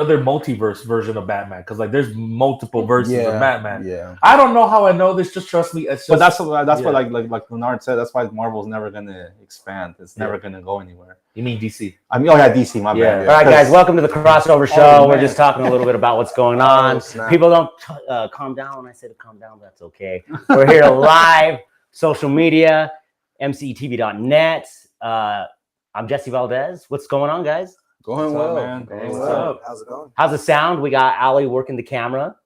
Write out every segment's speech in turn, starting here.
another multiverse version of Batman because like there's multiple versions of Yeah, Batman. yeah. I don't know how I know this. Just trust me. It's But just that's what yeah. like Leonard said. That's why Marvel's never gonna expand. It's never Yeah. gonna go anywhere. You mean DC? I mean, oh yeah, DC. My Yeah. bad. Yeah. All right, guys, 'Cause- welcome to the crossover show. Oh, We're man. just talking a little bit about what's going on. snap. People don't calm down when I say to calm down, but that's okay. We're here live, social media, mcetv.net. I'm Jesse Valdez. What's going on, guys? Going What's up, well. man? Going Hey, what's well. up? How's it going? How's the sound? We got Ali working the camera.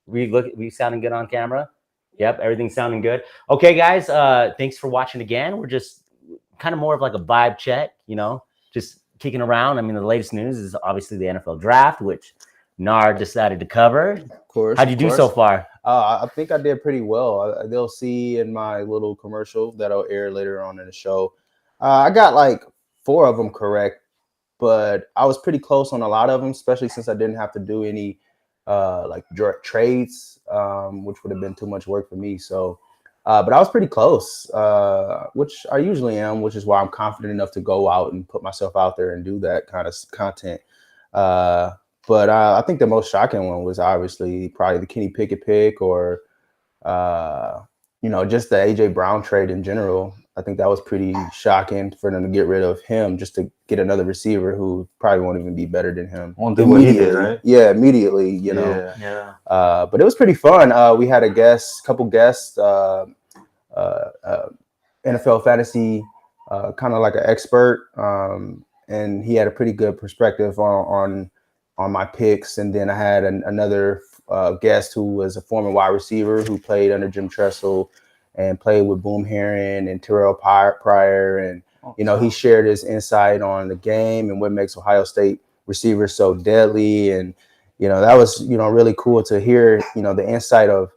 We sounding good on camera? Yep, everything's sounding good. Okay, guys, thanks for watching again. We're just kind of more of like a vibe check, you know, just kicking around. I mean, the latest news is obviously the NFL draft, which Nard decided to cover. Of course. How'd you do so far? I think I did pretty well. They'll see in my little commercial that'll air later on in the show. I got like 4 of them correct, but I was pretty close on a lot of them, especially since I didn't have to do any like direct trades, which would have been too much work for me. So, but I was pretty close, which I usually am, which is why I'm confident enough to go out and put myself out there and do that kind of content. But I think the most shocking one was obviously probably the Kenny Pickett pick, or you know, just the AJ Brown trade in general. I think that was pretty shocking for them to get rid of him just to get another receiver who probably won't even be better than him. Won't do what he did, right? Yeah, immediately, you know. Yeah. Yeah. But it was pretty fun. We had a couple guests, NFL fantasy, kind of like an expert, and he had a pretty good perspective on my picks. And then I had another guest who was a former wide receiver who played under Jim Tressel and played with Boom Herron and Terrell Pryor. And, you know, he shared his insight on the game and what makes Ohio State receivers so deadly. And, you know, that was, you know, really cool to hear, you know, the insight of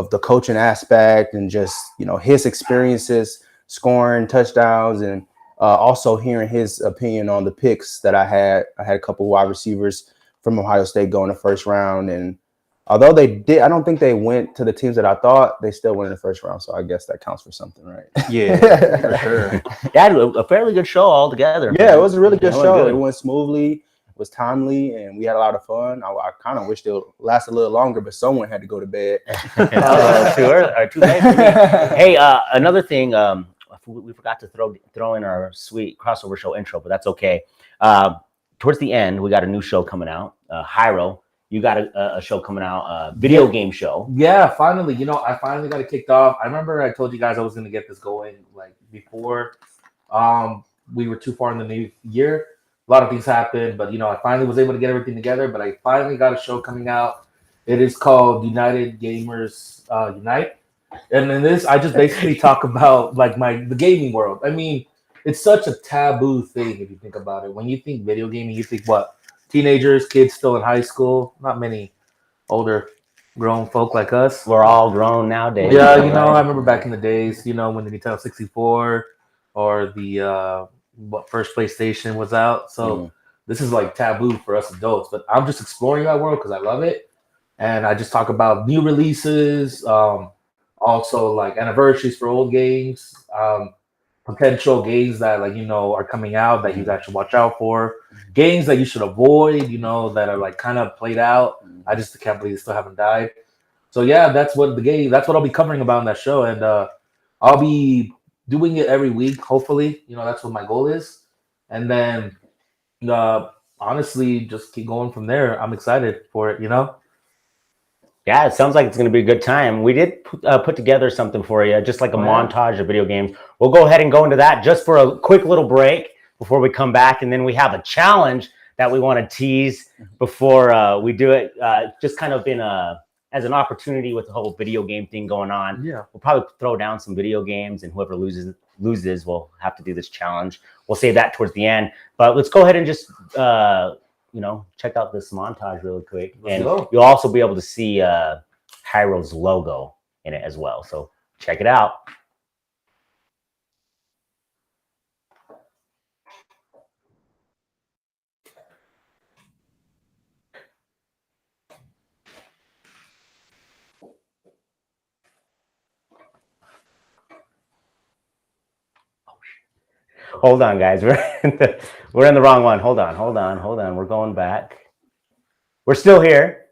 the coaching aspect and just, you know, his experiences scoring touchdowns, and also hearing his opinion on the picks that I had. I had a couple of wide receivers from Ohio State go in the first round, and although they did, I don't think they went to the teams that I thought, they still went in the first round. So I guess that counts for something, right? Yeah, for sure. Yeah, a fairly good show altogether. Yeah, it was a really good It went show. good. It went smoothly, it was timely, and we had a lot of fun. I kind of wished it lasted a little longer, but someone had to go to bed. Too early, or too late for me. Hey, another thing, we forgot to throw in our sweet crossover show intro, but that's okay. Towards the end, we got a new show coming out. Hyro, you got a show coming out, video game show. Yeah, finally. You know, I finally got it kicked off. I remember I told you guys I was gonna get this going like before we were too far in the new year. A lot of things happened, but you know, I finally was able to get everything together. But I finally got a show coming out. It is called United Gamers Unite. And in this, I just basically talk about like the gaming world. I mean, it's such a taboo thing if you think about it. When you think video gaming, you think what? Teenagers, kids still in high school, not many older grown folk like us. We're all grown nowadays. Yeah, you know, I remember back in the days, you know, when the Nintendo 64 or the first PlayStation was out. So this is like taboo for us adults. But I'm just exploring that world because I love it. And I just talk about new releases, also like anniversaries for old games, potential games that like, you know, are coming out that you guys should watch out for, games that you should avoid, you know, that are like kind of played out. I just can't believe they still haven't died. So yeah, that's what I'll be covering about in that show. And I'll be doing it every week, hopefully. You know, that's what my goal is. And then honestly, just keep going from there. I'm excited for it, you know? Yeah, it sounds like it's going to be a good time. We did put together something for you, just like a montage of video games. We'll go ahead and go into that just for a quick little break before we come back. And then we have a challenge that we want to tease before we do it, just kind of as an opportunity with the whole video game thing going on. Yeah. We'll probably throw down some video games, and whoever loses will have to do this challenge. We'll save that towards the end. But let's go ahead and just you know, check out this montage really quick. And you'll also be able to see Hyro's logo in it as well. So check it out. Hold on, guys. We're in the wrong one. Hold on. We're going back. We're still here.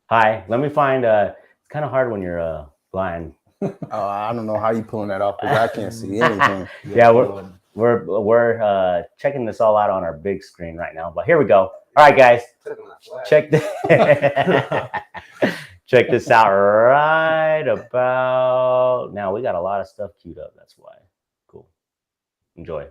Hi. Let me find. It's kind of hard when you're blind. I don't know how you pulling that off because I can't see anything. Yeah, we're checking this all out on our big screen right now. But here we go. All right, guys. Check check this out right about now. We got a lot of stuff queued up. That's why. Cool. Enjoy.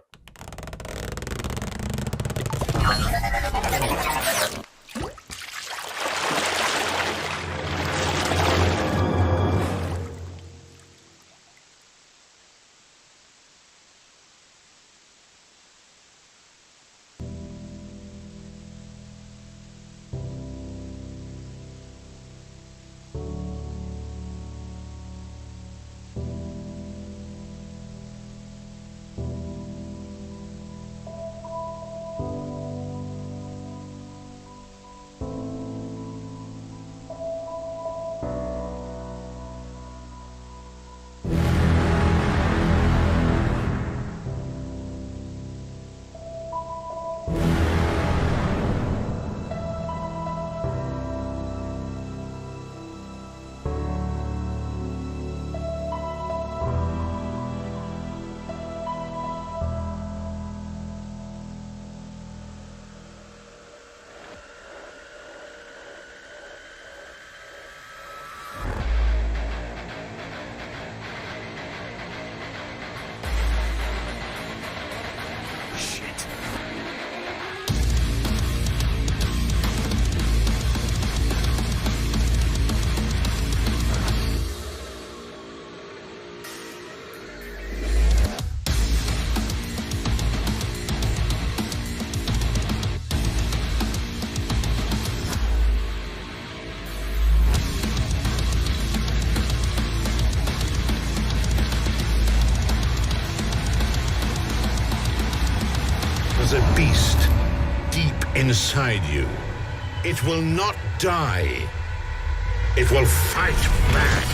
There's a beast deep inside you. It will not die. It will fight back.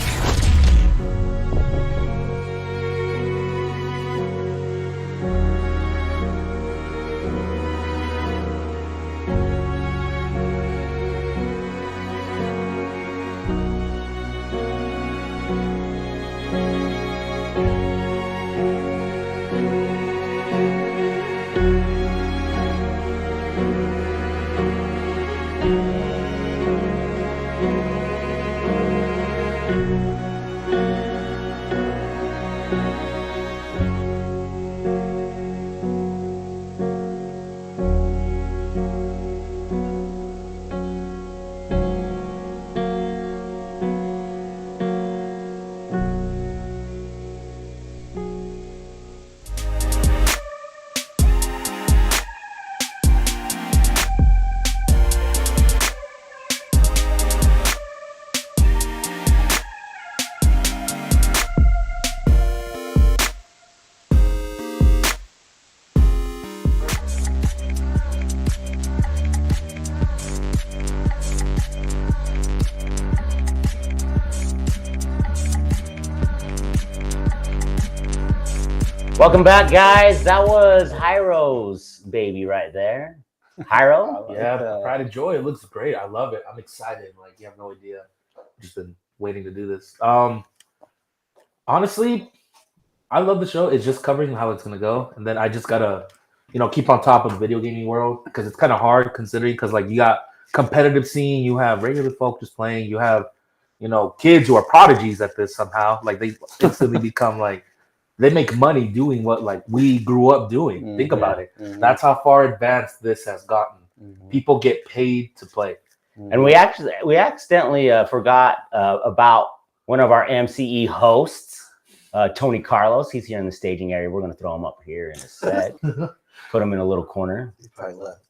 Welcome back, guys. That was Hyro's baby right there. Hyro? Yeah, Pride and Joy. It looks great. I love it. I'm excited. Like, you have no idea. Just been waiting to do this. Honestly, I love the show. It's just covering how it's gonna go, and then I just gotta, keep on top of the video gaming world because it's kind of hard considering because like you got competitive scene, you have regular folk just playing, you have, kids who are prodigies at this somehow. Like they instantly become like. They make money doing what like we grew up doing. Mm-hmm. Think about it. Mm-hmm. That's how far advanced this has gotten. Mm-hmm. People get paid to play. Mm-hmm. And we accidentally forgot about one of our MCE hosts, Tony Carlos. He's here in the staging area. We're going to throw him up here in a sec. Put him in a little corner. He probably left.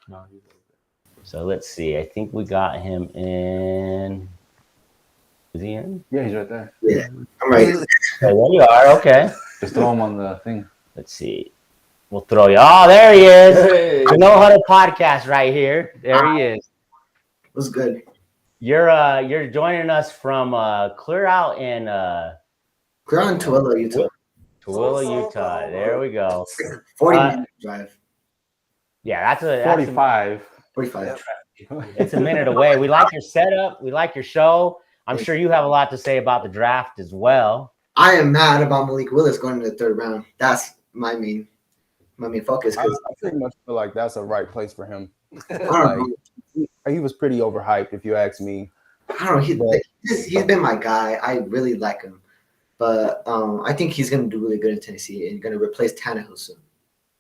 No, he's over there. So let's see. I think we got him in. Is he in? Yeah, he's right there. Yeah, I'm right. Oh, there you are. Okay. Just throw him on the thing. Let's see. We'll throw you. Oh, there he is. Hey. I know how to podcast right here. There he is. What's good? You're joining us from clear out in Tooele, Utah. Tooele, Utah. There we go. 40 minute drive. Yeah, that's 45. 45. It's a minute away. We like your setup. We like your show. I'm sure you have a lot to say about the draft as well. I am mad about Malik Willis going to the third round. That's my main focus. I Because pretty much feel like that's a right place for him. I Like, don't he was pretty overhyped, if you ask me. know. He's been my guy. I really like him, but I think he's going to do really good in Tennessee and going to replace Tannehill soon.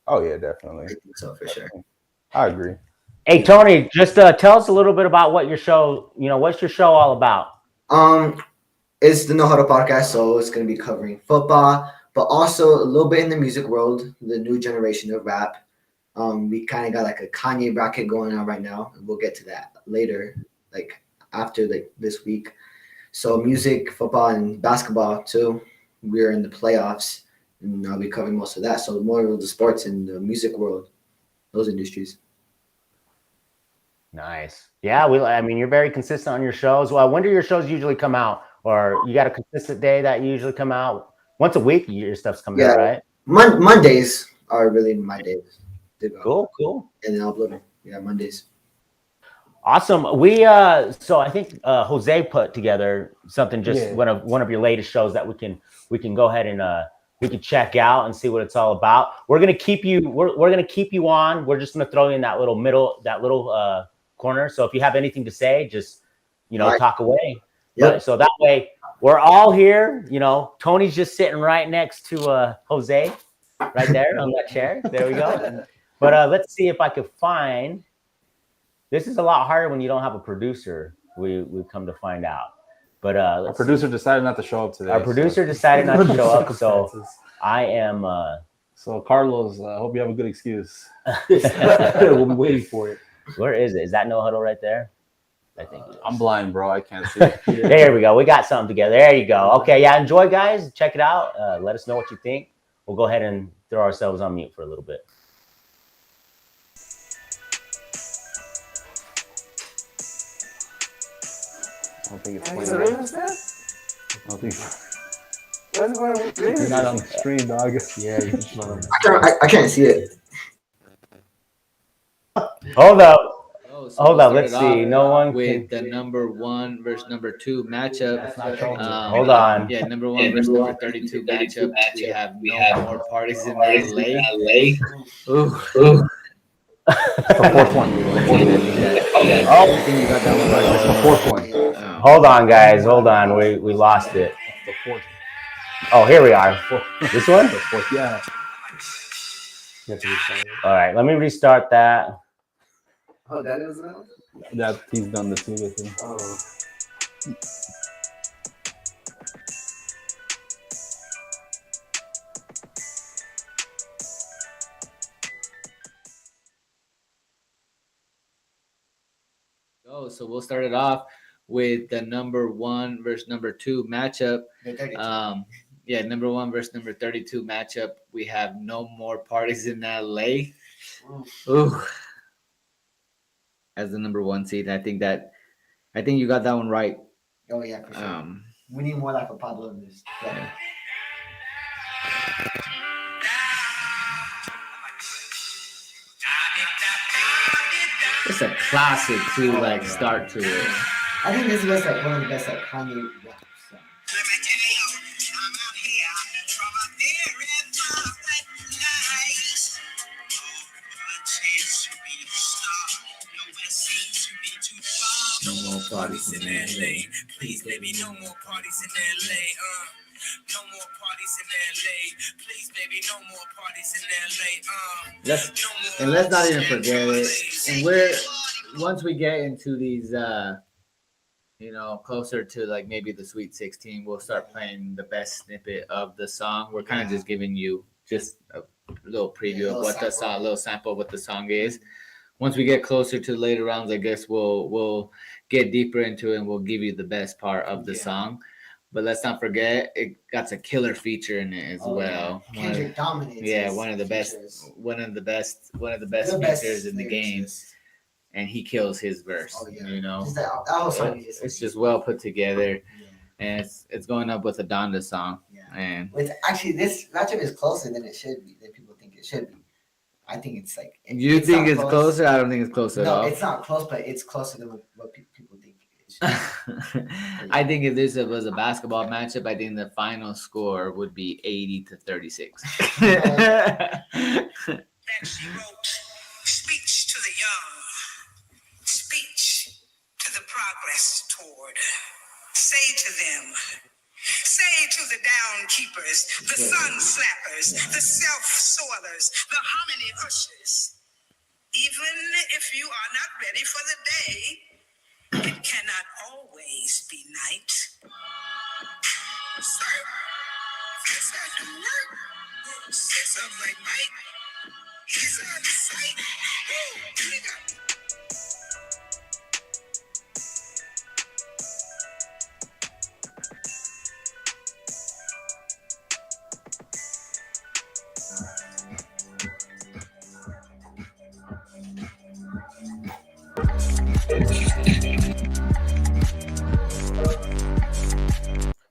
Oh yeah, definitely. I think so for sure. I agree. Hey, Tony, just tell us a little bit about what your show, what's your show all about? It's the No Huddle podcast, so it's going to be covering football, but also a little bit in the music world, the new generation of rap. We kind of got like a Kanye bracket going on right now, and we'll get to that later, like after this week. So music, football, and basketball too. We're in the playoffs, and I'll be covering most of that. So more of the sports and the music world, those industries. Nice. Yeah, you're very consistent on your shows. Well, when do your shows usually come out? Or you got a consistent day that you usually come out? Once a week, your stuff's coming out, right? Mondays are really my days. Cool. And then I'll upload them. Yeah, Mondays. Awesome. We so I think Jose put together something, one of your latest shows that we can go ahead and we can check out and see what it's all about. We're gonna keep you on. We're just gonna throw you in that little corner. So if you have anything to say, just Right. talk away. Yep. So that way we're all here. Tony's just sitting right next to Jose, right there on that chair. There we go. But let's see if I could find. This is a lot harder when you don't have a producer. We've come to find out. But Our producer decided not to show up today. Our producer decided not to show up, so I am. So Carlos, I hope you have a good excuse. We'll be waiting for it. Where is it? Is that No Huddle right there? I think I'm blind, bro. I can't see. There we go. We got something together. There you go. Okay, yeah, enjoy, guys. Check it out. Let us know what you think. We'll go ahead and throw ourselves on mute for a little bit. I don't think it's playing. I don't think you're not on the stream, dog. Yeah, you just want to. I can't see it. Hold up. Hold up. Let's see. No one with the number 1 versus number 2 matchup. Hold on. Yeah, number 1 versus number 32 matchup. We have no more parties in LA. Ooh. The fourth one. I think you got that one right. The fourth one. Hold on, guys. Hold on. We lost it. The fourth. Oh, here we are. This one? The fourth. Yeah. All right. Let me restart that. Oh, that is now? That he's done the two with him. Oh. So we'll start it off with the number 1 versus number 2 matchup. Yeah, number 1 versus number 32 matchup. We have no more parties in LA. Ooh. As the number 1 seed, I think you got that one right. Oh yeah, for sure. We need more like a Pablo in this. Yeah. It's a classic too, like start to it. I think this is like one of the best like Kanye rap songs. No more parties in LA. Please, baby, no more parties in LA. No more parties in LA. Please, baby, no more parties in LA. Let's not even forget it. And once we get into these closer to like maybe the Sweet 16, we'll start playing the best snippet of the song. We're kind of just giving you just a little preview of what the song, a little sample of what the song is. Once we get closer to the later rounds, I guess we'll get deeper into it and we'll give you the best part of the song. But let's not forget, it got a killer feature in it as well. Yeah. Kendrick dominates. Yeah, one of the best features in the game, and he kills his verse. Oh, yeah. You know, That whole song is it's just well put together, and it's going up with a Donda song. Yeah. And With actually, this matchup is closer than it should be. Than people think it should be. I think it's like. You think not it's closer? I don't think it's close at No, all. it's not close, but it's closer than what people think it is. I think if this was a basketball matchup, I think the final score would be 80-36. Next, she wrote, speech to the young, speech to the progress toward. Say to them, say to the down keepers, the sun slappers, the self-soilers, the hominy ushers, even if you are not ready for the day, it cannot always be night. Sir, yes, I do work. Say something like Mike. He's on the site. Woo, nigga.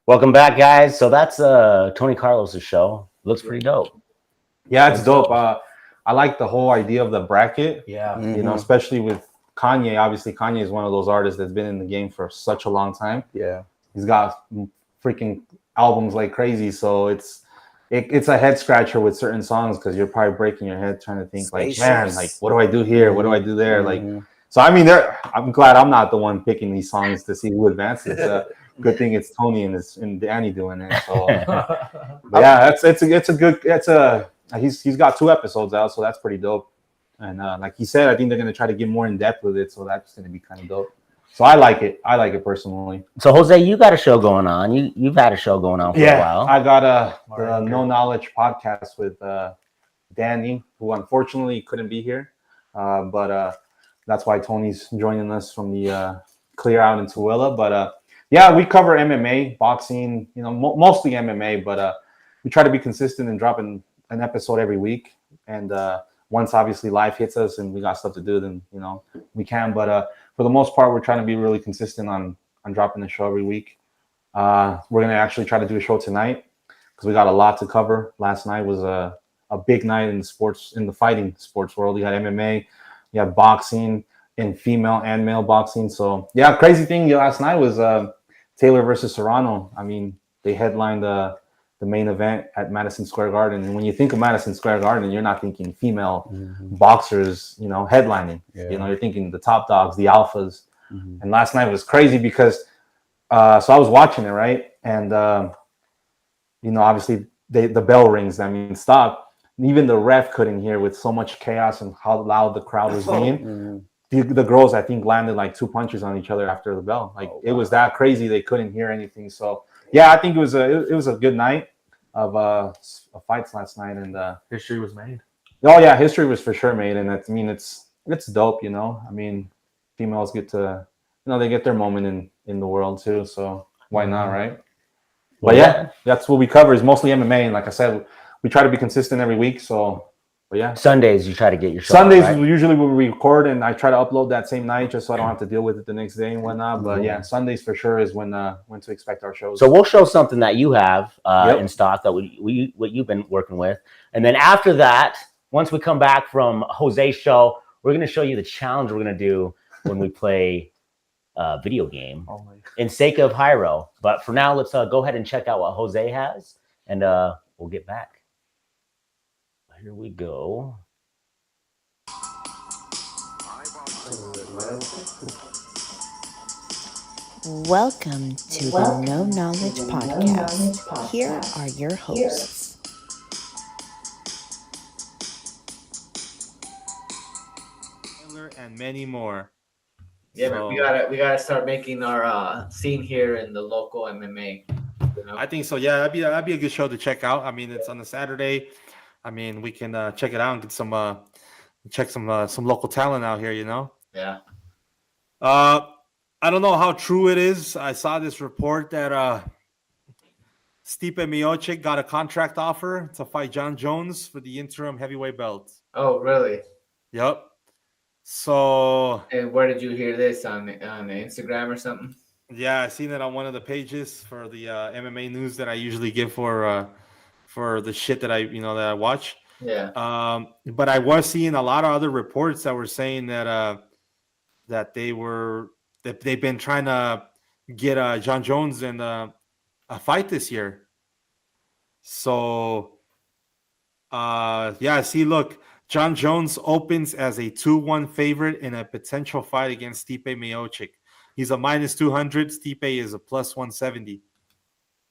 Welcome back, guys. So that's Tony Carlos' show. Looks pretty dope. Yeah, it's dope. I like the whole idea of the bracket. Yeah. You know, especially with Kanye. Obviously, Kanye is one of those artists that's been in the game for such a long time. Yeah. He's got freaking albums like crazy. So it's a head scratcher with certain songs because you're probably breaking your head trying to think like, man, like what do I do here? What do I do there? Like, so I mean, I'm glad I'm not the one picking these songs to see who advances. Good thing it's Tony and Danny doing it. So but yeah, he's got 2 episodes out, so that's pretty dope. And like he said, I think they're gonna try to get more in depth with it, so that's gonna be kind of dope. So I like it personally. So Jose, you got a show going on. You've had a show going on for a while. I got the No Knowledge podcast with Danny, who unfortunately couldn't be here, but that's why Tony's joining us from the Clear Out in Tooele. But yeah, we cover MMA, boxing, you know, mostly MMA, but we try to be consistent and dropping an episode every week. And once obviously life hits us and we got stuff to do, then you know we can. But for the most part, we're trying to be really consistent on dropping the show every week. We're gonna actually try to do a show tonight because we got a lot to cover. Last night was a big night in the fighting sports world. You had MMA, you had boxing, and female and male boxing. So yeah, crazy thing last night was Taylor versus Serrano. I mean, they headlined the main event at Madison Square Garden. And when you think of Madison Square Garden, you're not thinking female boxers, you know, headlining. Yeah. You know, you're thinking the top dogs, the alphas. And last night was crazy because so I was watching it, right? And you know, obviously the bell rings. I mean, stop. Even the ref couldn't hear with so much chaos and how loud the crowd was being. The girls, I think, landed like 2 punches on each other after the bell. Like it was that crazy. They couldn't hear anything. So yeah, I think it was a good night of fights last night, and history was made. Oh yeah, history was for sure made, and I mean it's dope. You know, I mean, females get to, you know, they get their moment in the world too. So why not, right? But yeah, that's what we cover is mostly MMA, and like I said, we try to be consistent every week. So. But yeah, Sundays you try to get your show Sundays out, right? Usually when we record, and I try to upload that same night just so I don't have to deal with it the next day and whatnot. But yeah, Sundays for sure is when to expect our shows. So we'll show something that you have in stock that what you've been working with, and then after that, once we come back from Jose's show, we're going to show you the challenge we're going to do when we play a video game in sake of Hyro. But for now, let's go ahead and check out what Jose has, and we'll get back. Here we go. Welcome to the No Knowledge Podcast. Here are your hosts. And many more. Yeah, so, man, we gotta start making our scene here in the local MMA. You know? I think so. Yeah, that'd be a good show to check out. I mean, it's on a Saturday. I mean, we can check it out and get some local talent out here, you know? Yeah. I don't know how true it is. I saw this report that Stipe Miocic got a contract offer to fight John Jones for the interim heavyweight belt. Oh, really? Yep. So. And where did you hear this? On Instagram or something? Yeah, I seen it on one of the pages for the MMA news that I usually give for the shit that I watch. Yeah. But I was seeing a lot of other reports that were saying that they've been trying to get John Jones in a fight this year. So yeah, see, look, John Jones opens as a 2-1 favorite in a potential fight against Stipe Miocic. He's a -200. Stipe is a +170.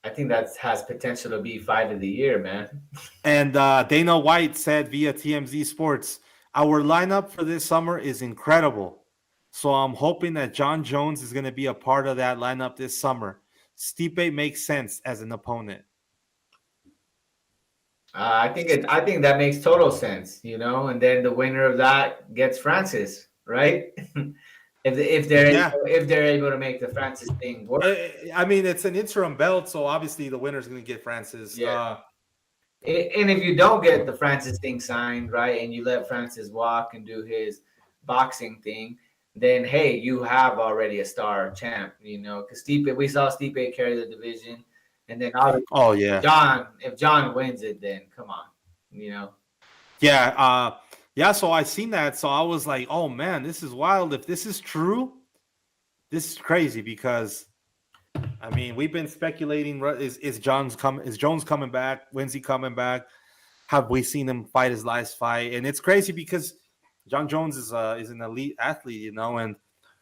I think that has potential to be fight of the year, man. And Dana White said via TMZ Sports, our lineup for this summer is incredible. So I'm hoping that John Jones is going to be a part of that lineup this summer. Stipe makes sense as an opponent. I think that makes total sense, you know. And then the winner of that gets Francis, right? if they're able to make the Francis thing work. I mean, it's an interim belt, so obviously the winner's going to get Francis. Yeah. And if you don't get the Francis thing signed, right, and you let Francis walk and do his boxing thing, then hey, you have already a star champ, you know. Because we saw Stipe carry the division, and then if John wins it, then come on, you know. Yeah, so I seen that, so I was like, oh man, this is wild. If this is true, this is crazy because I mean, we've been speculating is Jones coming back? When's he coming back? Have we seen him fight his last fight? And it's crazy because John Jones is an elite athlete, you know, and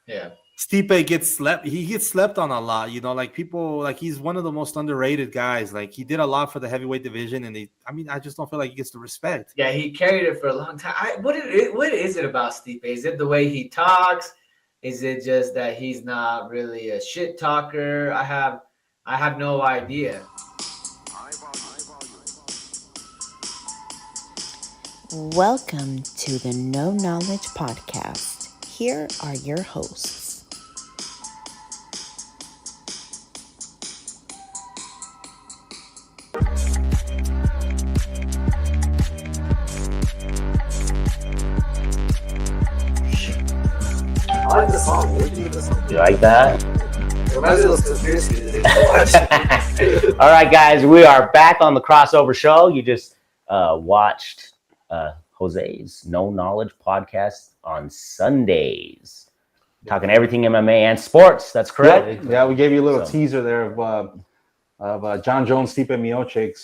yeah, Stipe gets slept on a lot, you know, like people, like he's one of the most underrated guys. Like he did a lot for the heavyweight division, and I just don't feel like he gets the respect. Yeah, he carried it for a long time. What is it about Stipe? Is it the way he talks? Is it just that he's not really a shit talker? I have no idea. Welcome to the No Knowledge Podcast. Here are your hosts. I like the song. What do you think of the song? You like that? It reminds me of those conspiracy. All right, guys, we are back on the Crossover Show. You just watched Jose's No Knowledge Podcast on Sundays, talking everything MMA and sports. That's correct. Yeah, we gave you a little teaser there of John Jones, Stipe Miocic.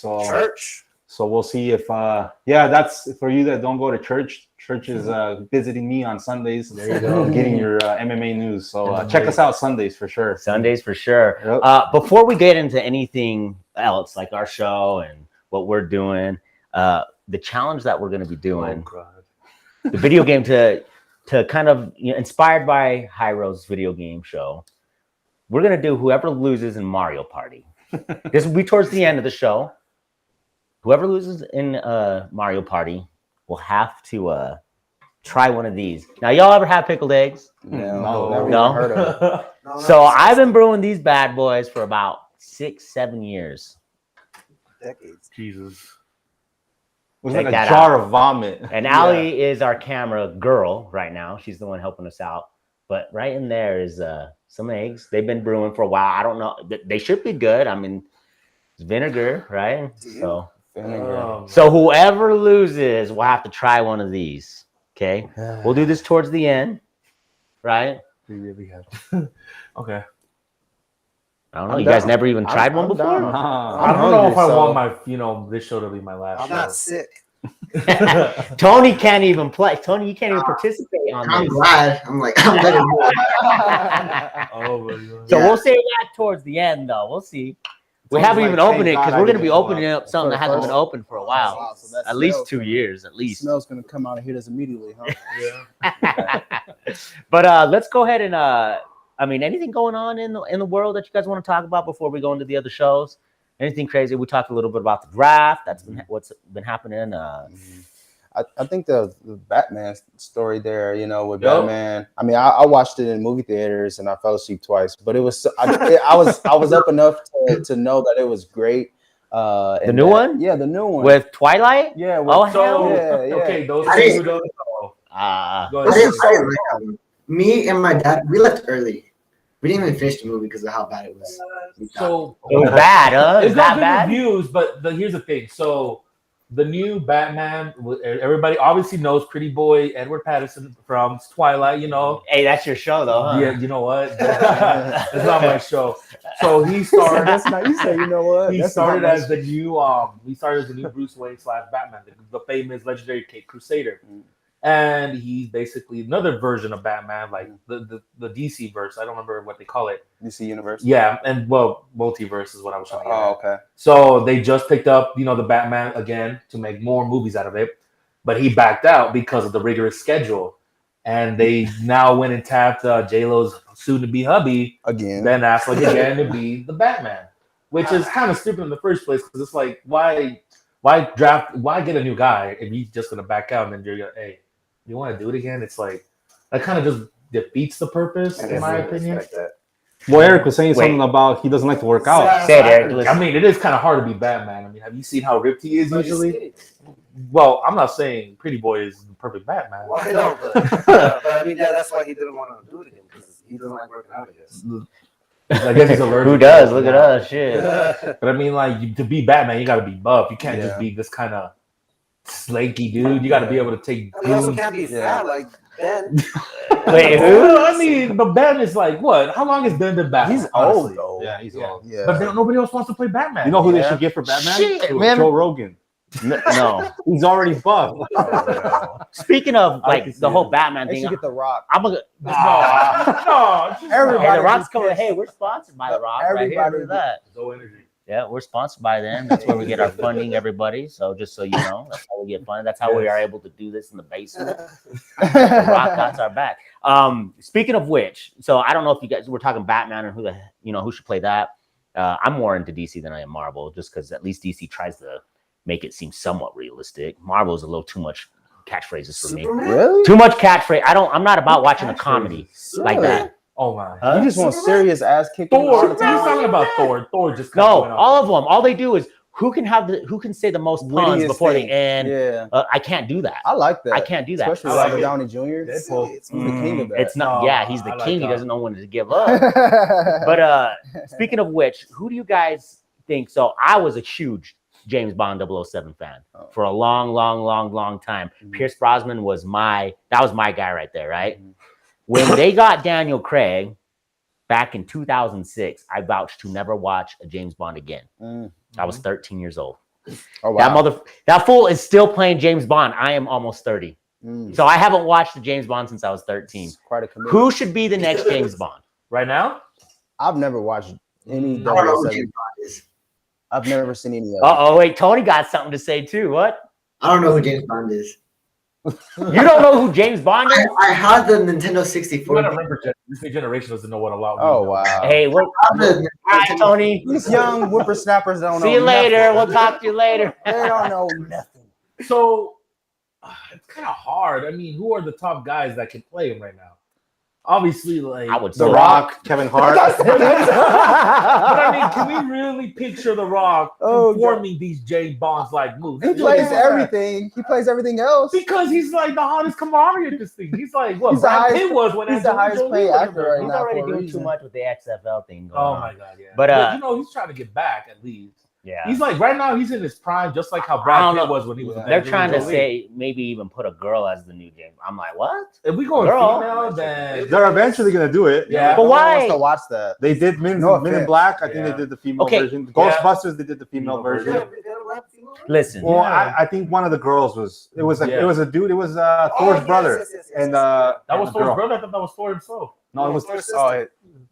So we'll see if that's for you that don't go to church. Church is visiting me on Sundays. There you go, getting your MMA news. So check us out Sundays for sure. Sundays for sure. Yep. Before we get into anything else, like our show and what we're doing, the challenge that we're going to be doing, the video game to kind of inspired by Hyro's video game show, we're going to do whoever loses in Mario Party. This will be towards the end of the show. Whoever loses in Mario Party will have to try one of these. Now, y'all ever have pickled eggs? No. Heard of it. So I've been brewing these bad boys for about 6-7 years. Decades. Jesus. It was like a jar of vomit. And Allie is our camera girl right now. She's the one helping us out. But right in there is some eggs. They've been brewing for a while. I don't know. They should be good. I mean, it's vinegar, right? So whoever loses will have to try one of these. Okay, we'll do this towards the end, right? Okay. I don't know. You guys never even tried one before? I don't know if I want this show to be my last. I'm not sick. Tony can't even play. Tony, you can't even participate on I'm this. glad. I'm ready. So we'll save that towards the end, though. We'll see. We haven't even opened it because we're going to be opening up something that hasn't been opened for a while. Wow, so at least 2 years, at least. The smell's going to come out and hit us immediately, huh? Yeah. But let's go ahead and, anything going on in the world that you guys want to talk about before we go into the other shows? Anything crazy? We talked a little bit about the draft. That's been what's been happening. I think the Batman story there, with Batman. I mean, I watched it in movie theaters and I fell asleep twice, but it was I was up enough to know that it was great. The new one? Yeah, the new one with Twilight. Yeah. Okay, those two don't know. Me and my dad, we left early. We didn't even finish the movie because of how bad it was. So it was bad, huh? It's not good reviews, but here's the thing. So the new Batman. Everybody obviously knows Pretty Boy Edward Pattinson from Twilight. You know. Hey, that's your show, though, huh? Yeah, you know what? It's not my show. So he started. That's not. You say, you know what? He That's started not my as the new. He started as the new Bruce Wayne / Batman, the famous legendary Cape Crusader, and he's basically another version of Batman, like the DC verse. I don't remember what they call it. DC Universe. Yeah, and well, multiverse is what I was trying to get at. Oh, okay. So they just picked up, the Batman again to make more movies out of it, but he backed out because of the rigorous schedule. And they now went and tapped J-Lo's soon-to-be hubby, Again. Ben Affleck again, to be the Batman, which is kind of stupid in the first place because it's like, why get a new guy if he's just gonna back out and then you're gonna, hey, you want to do it again? It's like that kind of just defeats the purpose, in my opinion. Well, Eric was saying something about he doesn't like to work out. Say it, Eric. I mean, it is kind of hard to be Batman. I mean, have you seen how ripped he is usually? Well, I'm not saying Pretty Boy is the perfect Batman. Well, I know, but I mean, that's why he didn't want to do it again because he doesn't like working out, I guess. I guess he's allergic. Who does? Look at us, shit. But I mean, like, to be Batman, you got to be buff. You can't just be this kind of slanky dude. You got to be able to take. You also can't be fat like Ben. Wait, who? Well, I mean, but Ben is like, what? How long has Ben been Batman? He's old though. Yeah, he's old. Yeah. But nobody else wants to play Batman. You know who they should get for Batman? Shit, Who? man. Joe Rogan. No. He's already buff. Speaking of I like can see the whole it. Batman They thing, should get The Rock. I'm gonna. No, Everybody. Hey, the Rock's gets coming. pissed. Hey, we're sponsored by the Rock. Right here. Everybody Look at that. no energy. Yeah, we're sponsored by them. That's where we get our funding, everybody. So just so you know, that's how we get funded. That's how we are able to do this in the basement. The Rock got our back. Speaking of which, so I don't know if you guys were talking Batman and who should play that. I'm more into DC than I am Marvel, just because at least DC tries to make it seem somewhat realistic. Marvel is a little too much catchphrases for me. Really? Too much catchphrase. I'm not about watching a comedy like that. Oh my! You just want serious ass kicking. Thor. all the You're time? talking about Thor. Thor just No, all of them. All they do is who can say the most puns Wittiest before thing. the end. Yeah, I can't do that. I like that. I can't do that. Especially I like Robert it. Downey Jr. Deadpool. He's the king of that. It's not. No, Yeah, he's the I like king. He that. doesn't know when to give up. But speaking of which, who do you guys think? So I was a huge James Bond 007 fan for a long time. Pierce Brosnan was my guy right there, right? When they got Daniel Craig back in 2006, I vouched to never watch a James Bond again. I was 13 years old. Oh, wow. That fool is still playing James Bond. I am almost 30. So I haven't watched the James Bond since I was 13. It's quite a commitment. Who should be the next James Bond? right now. I've never watched any I don't know who 007. James Bond is. I've never seen any of them. Oh, wait, Tony got something to say too. What? I don't know who James Bond is. You don't know who James Bond is? I had the Nintendo You 64. gotta remember, this new generation doesn't know what a lot. Oh, wow. Hey, what? I had the All right, Tony. These young whippersnappers don't know. See you later. nothing. We'll talk to you later. They don't know nothing. So it's kind of hard. I mean, who are the top guys that can play him right now? Obviously, like I would The say Rock, Kevin Hart. But I mean, can we really picture The Rock Oh, performing these James Bonds like moves? He plays everything. He plays everything else. Because he's like the hottest camaraderie at this thing. He's like what He's the Brad highest- Pitt was when he's the Angelina highest Jolie paid was actor there. right He's now. already for a doing too reason. much with the XFL thing going Oh on. my god, yeah. But, you know, he's trying to get back at least. Yeah. He's like right now he's in his prime, just like how I Brad don't Pitt know. was when he was. with They're Angelina trying to Jolie. say maybe even put a girl as the new James. I'm like, what? If we go Girl. female, then They're eventually gonna do it. Yeah. But No one why? wants to watch that? They did Men No in offense. Black. I think Yeah. they did the female Okay. version. Yeah. Ghostbusters, they did the female Female version. version. Listen. Well, Yeah. I think one of the girls was. It was a dude. It was Thor's brother. And that was and the Thor's girl. brother. I thought that was Thor himself. No, it was Thor's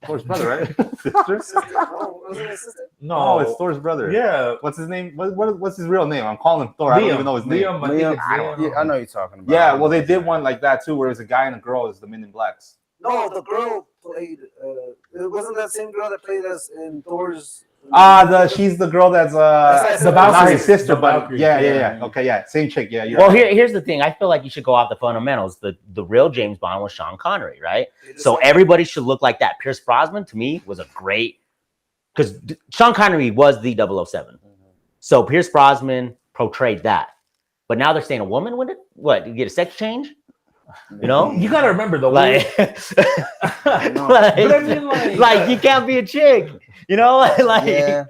Thor's brother, right? Sister? No, Oh, it's Thor's brother. Yeah, What's his name? What's his real name? I'm calling him Thor. I don't even know his name. Liam, I think Liam, it's I Liam. Yeah, I know what you're talking about. Yeah, well, they did one like that too, where it was a guy and a girl as the Men in Blacks. No, the girl played. It wasn't that same girl that played us in Thor's. She's the girl that's the not Valkyrie. his sister, The but Valkyrie. yeah. Yeah. Okay, yeah, same chick. Yeah, you're Well, right. here's the thing. I feel like you should go off the fundamentals. The real James Bond was Sean Connery, right? So everybody should look like that. Pierce Brosnan, to me, was a great... Because Sean Connery was the 007. So Pierce Brosnan portrayed that. But now they're saying a woman with it? What, you get a sex change? You know? You gotta remember though, Like, But I mean, like- like you can't be a chick. You know? Like, Yeah.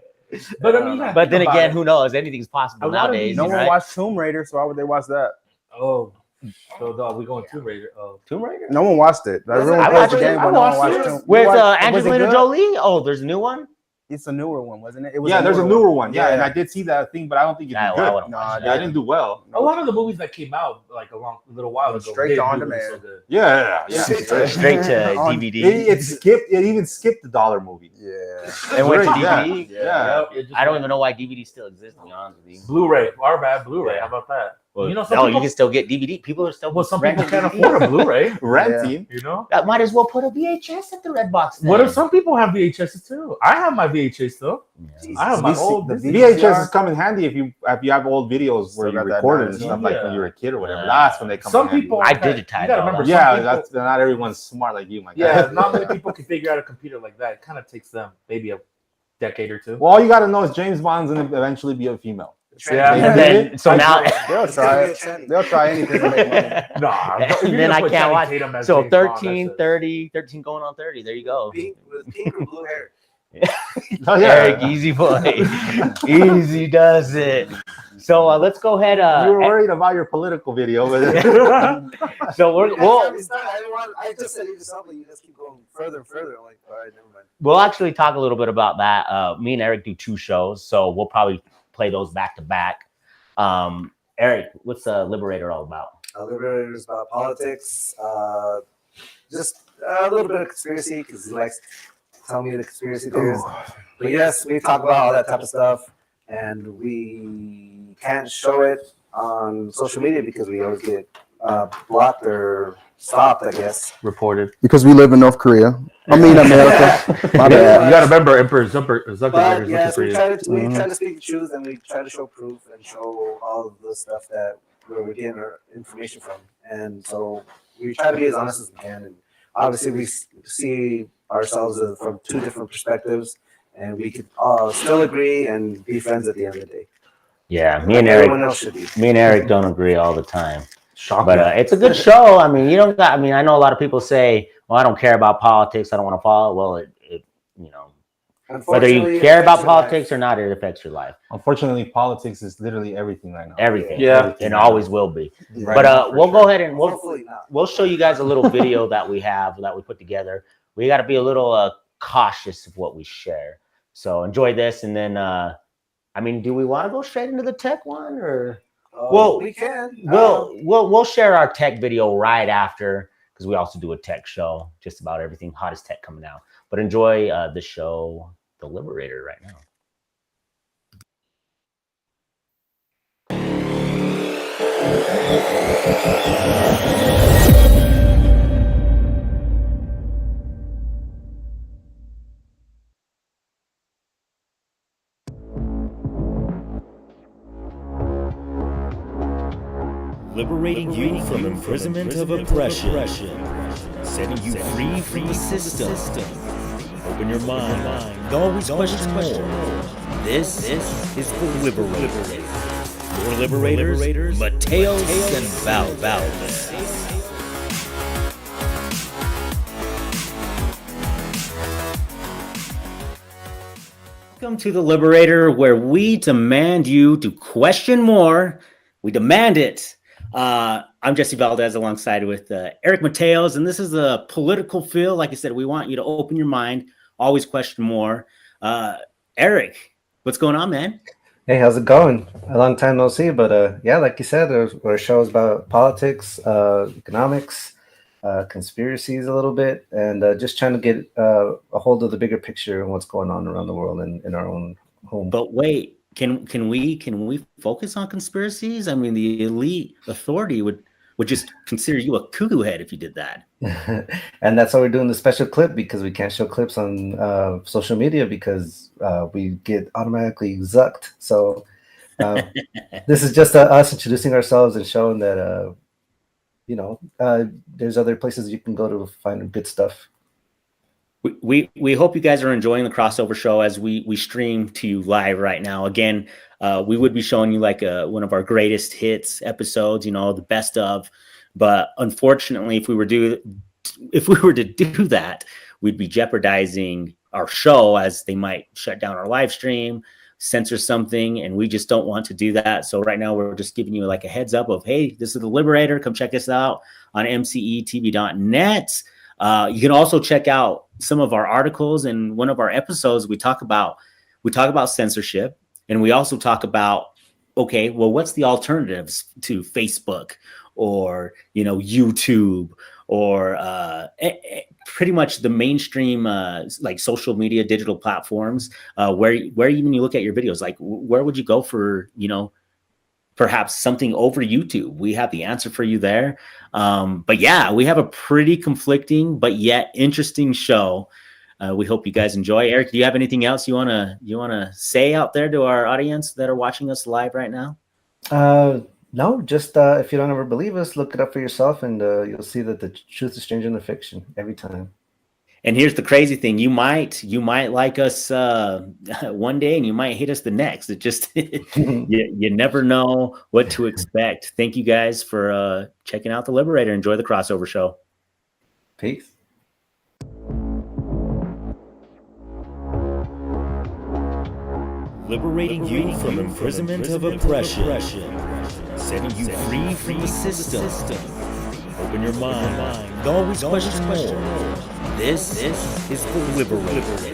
But I mean, yeah, But then think about again, it. who knows? Anything's possible A lot of nowadays. these- No one right? watched Tomb Raider, so why would they watch that? Oh, so dog, we going Tomb Raider. Oh, Tomb Raider. No one watched it. Everyone I plays watched the it. game, I but no one watched watched it. Tomb. With Was it Angelina good? Jolie. Oh, there's a new one. It's a newer one, wasn't it? It was Yeah, there's a newer one. Yeah, and Yeah. I did see that thing, but I don't think it Yeah, did well, I good. wouldn't No, watch I Yeah, I that. didn't do well. a lot of the movies that came out like a little while ago, Straight didn't to on do really demand. so good. Yeah. Straight to On- DVD. It skipped. It even skipped the dollar movie. Yeah. and went to Great, yeah. DVD. Yeah. Yep, it just I don't went- even know why DVD still exists. To be honest with you. Blu-ray. Our bad, Blu-ray. Yeah. How about that? Well, You know, some no, people- you can still get DVD. People are still. Well, some people renting can't DVD. afford a Blu-ray. Renting. You know. That might as well put a VHS at the red box. What then. if some people have VHSs too? I have my VHS still. Yeah. I have my VC old. the Disney. VHS has come in handy if you have old videos Still where you got that recorded and nice- stuff like when Yeah. you were a kid or whatever. Yeah. That's when they come. Some in handy. people. I You gotta digitized all remember. that. some Yeah, people- that's not everyone's smart like you, my guy. Yeah, not many people can figure out a computer like that. It kind of takes them maybe a decade or two. Well, all you got to know is James Bond's gonna eventually be a female. Yeah. And then so now. They'll try it. They'll try anything to make money. Nah, And you're then gonna I put can't Channing watch. Tatum as So James Bond, 13, that's it. 30, 13 going on 30. There you go. Pink with pink or blue hair. Oh, Eric, easy boy. Easy does it. So let's go ahead. You were worried about your political video, but So we'll I just said you just something. You just keep going further and further. I'm like, all right, never mind. we'll actually talk a little bit about that. Me and Eric do 2 shows, so we'll probably play those back to back. Eric, what's Liberator all about? Liberator is about politics. Just a little bit of conspiracy because he likes to tell me the conspiracy theories. But yes, we talk about all that type of stuff, and we can't show it on social media because we always get blocked or stopped, I guess. Reported. Because we live in North Korea. I mean America. My You bad. got to remember, Emperor Zuckerberg is But looking yes, for we you. try to speak the truth, and we try to show proof and show all of the stuff that where we're getting our information from. And so we try to be as honest as we can. And obviously, we see ourselves from 2 different perspectives, and we could still agree and be friends at the end of the day. Yeah, Like everyone else should be. me and Eric don't agree all the time. Shocking. But it's a good show. I mean, you don't got. I mean, I know a lot of people say, "Well, I don't care about politics. I don't want to follow." Well, it you know, whether you Unfortunately, care it about affects your life. politics or not, it affects your life. unfortunately, politics is literally everything right now. Everything. Yeah. Everything and right always now. will be. Right But now, for we'll sure. go ahead and Hopefully not. we'll show you guys a little video that we have that we put together. We got to be a little cautious of what we share. So enjoy this, and then I mean, do we want to go straight into the tech one, or Well, we can. we'll share our tech video right after, because we also do a tech show, just about everything hottest tech coming out. But enjoy the show, The Liberator, right now. Liberating you from imprisonment of oppression, setting you free from the system. Open your mind, always question more. This is the Liberator. Your liberators, Mateos and Valdez. Welcome to The Liberator, where we demand you to question more. We demand it. I'm Jesse Valdez alongside with Eric Mateos, and this is a political feel. Like I said, we want you to open your mind, always question more. Eric, what's going on, man? Hey, how's it going? A long time no see, but yeah, like you said, our show is about politics, economics, conspiracies a little bit, and just trying to get a hold of the bigger picture and what's going on around the world and in our own home. But wait, can we focus on conspiracies? I mean, the elite authority would just consider you a cuckoo head if you did that. And that's why we're doing the special clip, because we can't show clips on social media because we get automatically zucked. So this is just us introducing ourselves and showing that there's other places you can go to find good stuff. We hope you guys are enjoying the crossover show as we stream to you live right now. Again, we would be showing you like one of our greatest hits episodes, the best of. But unfortunately, if we were to do that, we'd be jeopardizing our show, as they might shut down our live stream, censor something, and we just don't want to do that. So right now we're just giving you like a heads up of, hey, this is the Liberator. Come check us out on mcetv.net. You can also check out some of our articles. In one of our episodes, we talk about censorship, and we also talk about, okay, well, what's the alternatives to Facebook or, YouTube or pretty much the mainstream like social media digital platforms where even you look at your videos, like where would you go for, perhaps something over YouTube? We have the answer for you there. But yeah, we have a pretty conflicting but yet interesting show. We hope you guys enjoy. Eric, do you have anything else you wanna say out there to our audience that are watching us live right now? No, just if you don't ever believe us, look it up for yourself, and you'll see that the truth is stranger than fiction every time. And here's the crazy thing: you might like us one day, and you might hate us the next. It just you never know what to expect. Thank you guys for checking out the Liberator. Enjoy the crossover show. Peace. Liberating you from imprisonment of oppression, setting you free from the system. Open your mind, always question more. This is the Liberator.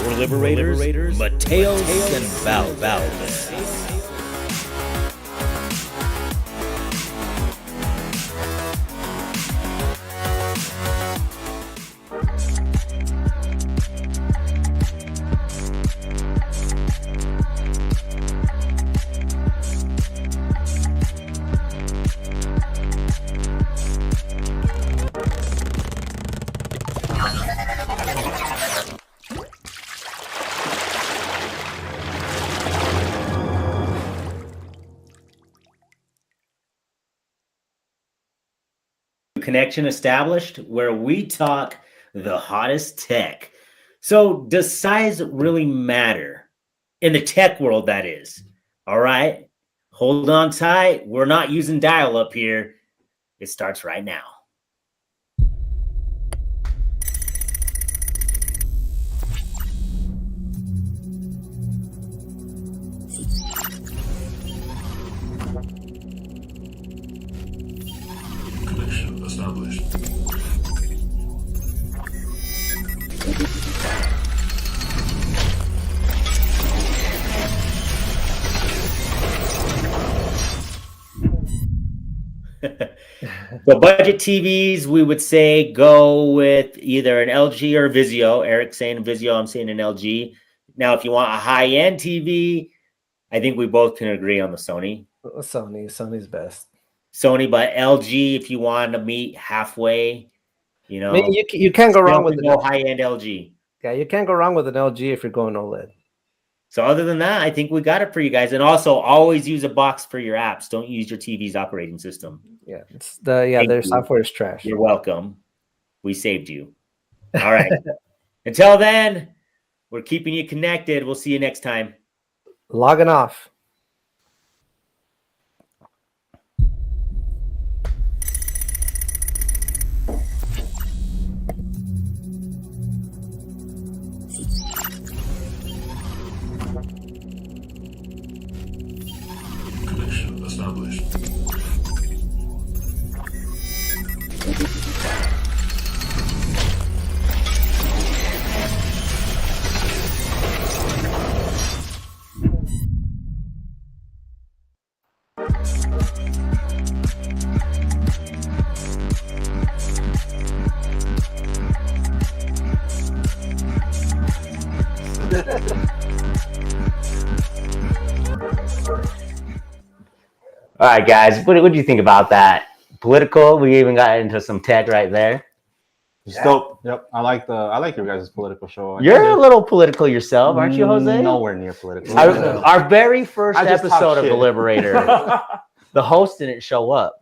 Your liberators, Mateos and Valdez. Connection established, where we talk the hottest tech. So does size really matter in the tech world? That is. All right, hold on tight. We're not using dial up here. It starts right now. Connection established. So budget TVs, we would say go with either an LG or a Vizio. Eric's saying a Vizio, I'm saying an LG. Now, if you want a high-end TV, I think we both can agree on the Sony. Sony's best. Sony, but LG, if you want to meet halfway, I mean, you can't go wrong with no high-end LG. Yeah, you can't go wrong with an LG if you're going OLED. So other than that, I think we got it for you guys. And also, always use a box for your apps. Don't use your TV's operating system. Yeah, their software is trash. You're welcome. We saved you. All right. Until then, we're keeping you connected. We'll see you next time. Logging off. Connection established. All right, guys. What do you think about that? Political? We even got into some tech right there. Still, yep. I like your guys' political show. You're a little political yourself, aren't you, Jose? Nowhere near political. Our very first episode of shit. The Liberator, the host didn't show up.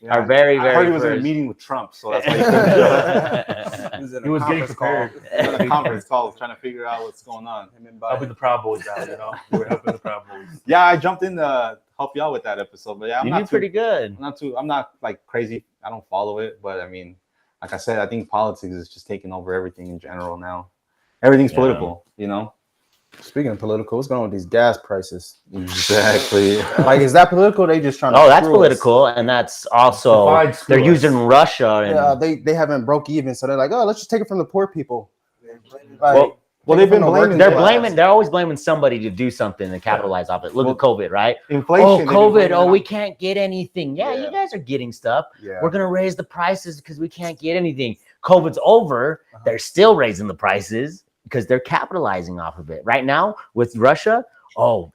Yeah, Our very, very I heard he was in a first. meeting with Trump, so that's why he couldn't show up. He was getting prepared. He was in a conference call trying to figure out what's going on. Helping the Proud Boys out, We were helping the Proud Boys. Yeah, I jumped in to help you out with that episode, but yeah, You did pretty good. I'm not like crazy. I don't follow it, but I mean, like I said, I think politics is just taking over everything in general now. everything's Yeah. political, you know. Speaking of political, what's going on with these gas prices? Exactly. Like, is that political? They just trying to. Oh, that's screw us? political, and that's also Divide, screw they're us. using Russia and Yeah, they haven't broke even, so they're like, oh, let's just take it from the poor people. Like, Well, take they've it from been the blaming. working they're class. blaming. They're always blaming somebody to do something and capitalize off it. Look at COVID, right? Inflation. Oh, they've been COVID. blaming Oh, it we on- can't get anything. Yeah, you guys are getting stuff. Yeah. We're gonna raise the prices because we can't get anything. COVID's over. They're still raising the prices because they're capitalizing off of it. Right now with Russia, oh,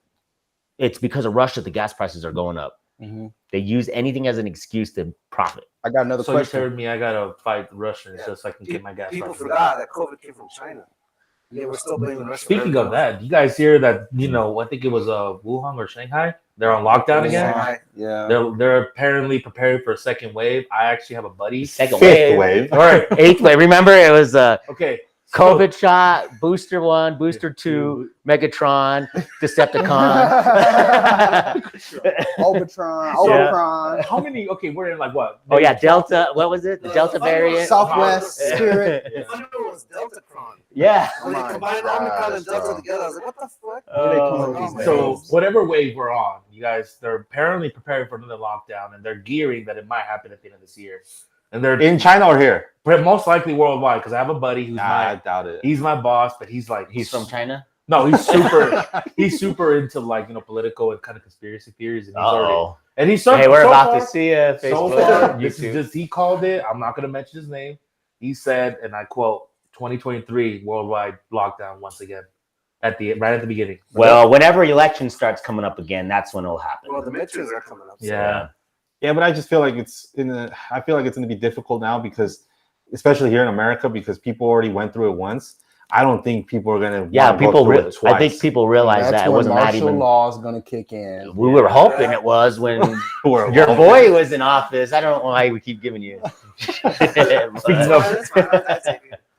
it's because of Russia the gas prices are going up. Mhm. They use anything as an excuse to profit. I got another So you question. told me I gotta fight the Russians just so I can get my gas. People prices forgot down. that COVID came from China. Yeah, we're still blaming Russia. Speaking of that, you guys hear that? You know, I think it was Wuhan or Shanghai. They're on lockdown again. Yeah. They're apparently preparing for a second wave. I actually have a buddy. Second Fifth wave. or eighth wave. Remember, it was Okay. COVID shot, booster 1, booster 2, Megatron, Decepticon. Omicron, Yeah. Omicron, How many? Okay, we're in like what? Oh yeah, Delta. What was it? The Delta variant. Southwest Spirit. The funny one was Deltacron. Yeah. When they combined Omicron and Delta together, I was like, what the fuck? Oh, So whatever wave we're on, you guys, they're apparently preparing for another lockdown, and they're gearing that it might happen at the end of this year. And they're In China or here? most likely worldwide because I have a buddy who's I my doubt it. he's my boss, but he's like He's from China. No, he's super into like political and kind of conspiracy theories, and he's already Oh. and he's so Hey, we're so about far, to see you. so Facebook, far. This is YouTube. just he called it. I'm not going to mention his name. He said, and I quote, "2023 worldwide lockdown once again right at the beginning." Well, whenever election starts coming up again, that's when it'll happen. Well, the midterms are coming up. Yeah. Yeah, but I just feel like I feel like it's going to be difficult now because, especially here in America, because people already went through it once. I don't think people are going to. Yeah, people. it twice. I think people realize That's that it when wasn't that martial even. law is going to kick in. We were hoping it was when your boy was in office. I don't know why we keep giving you.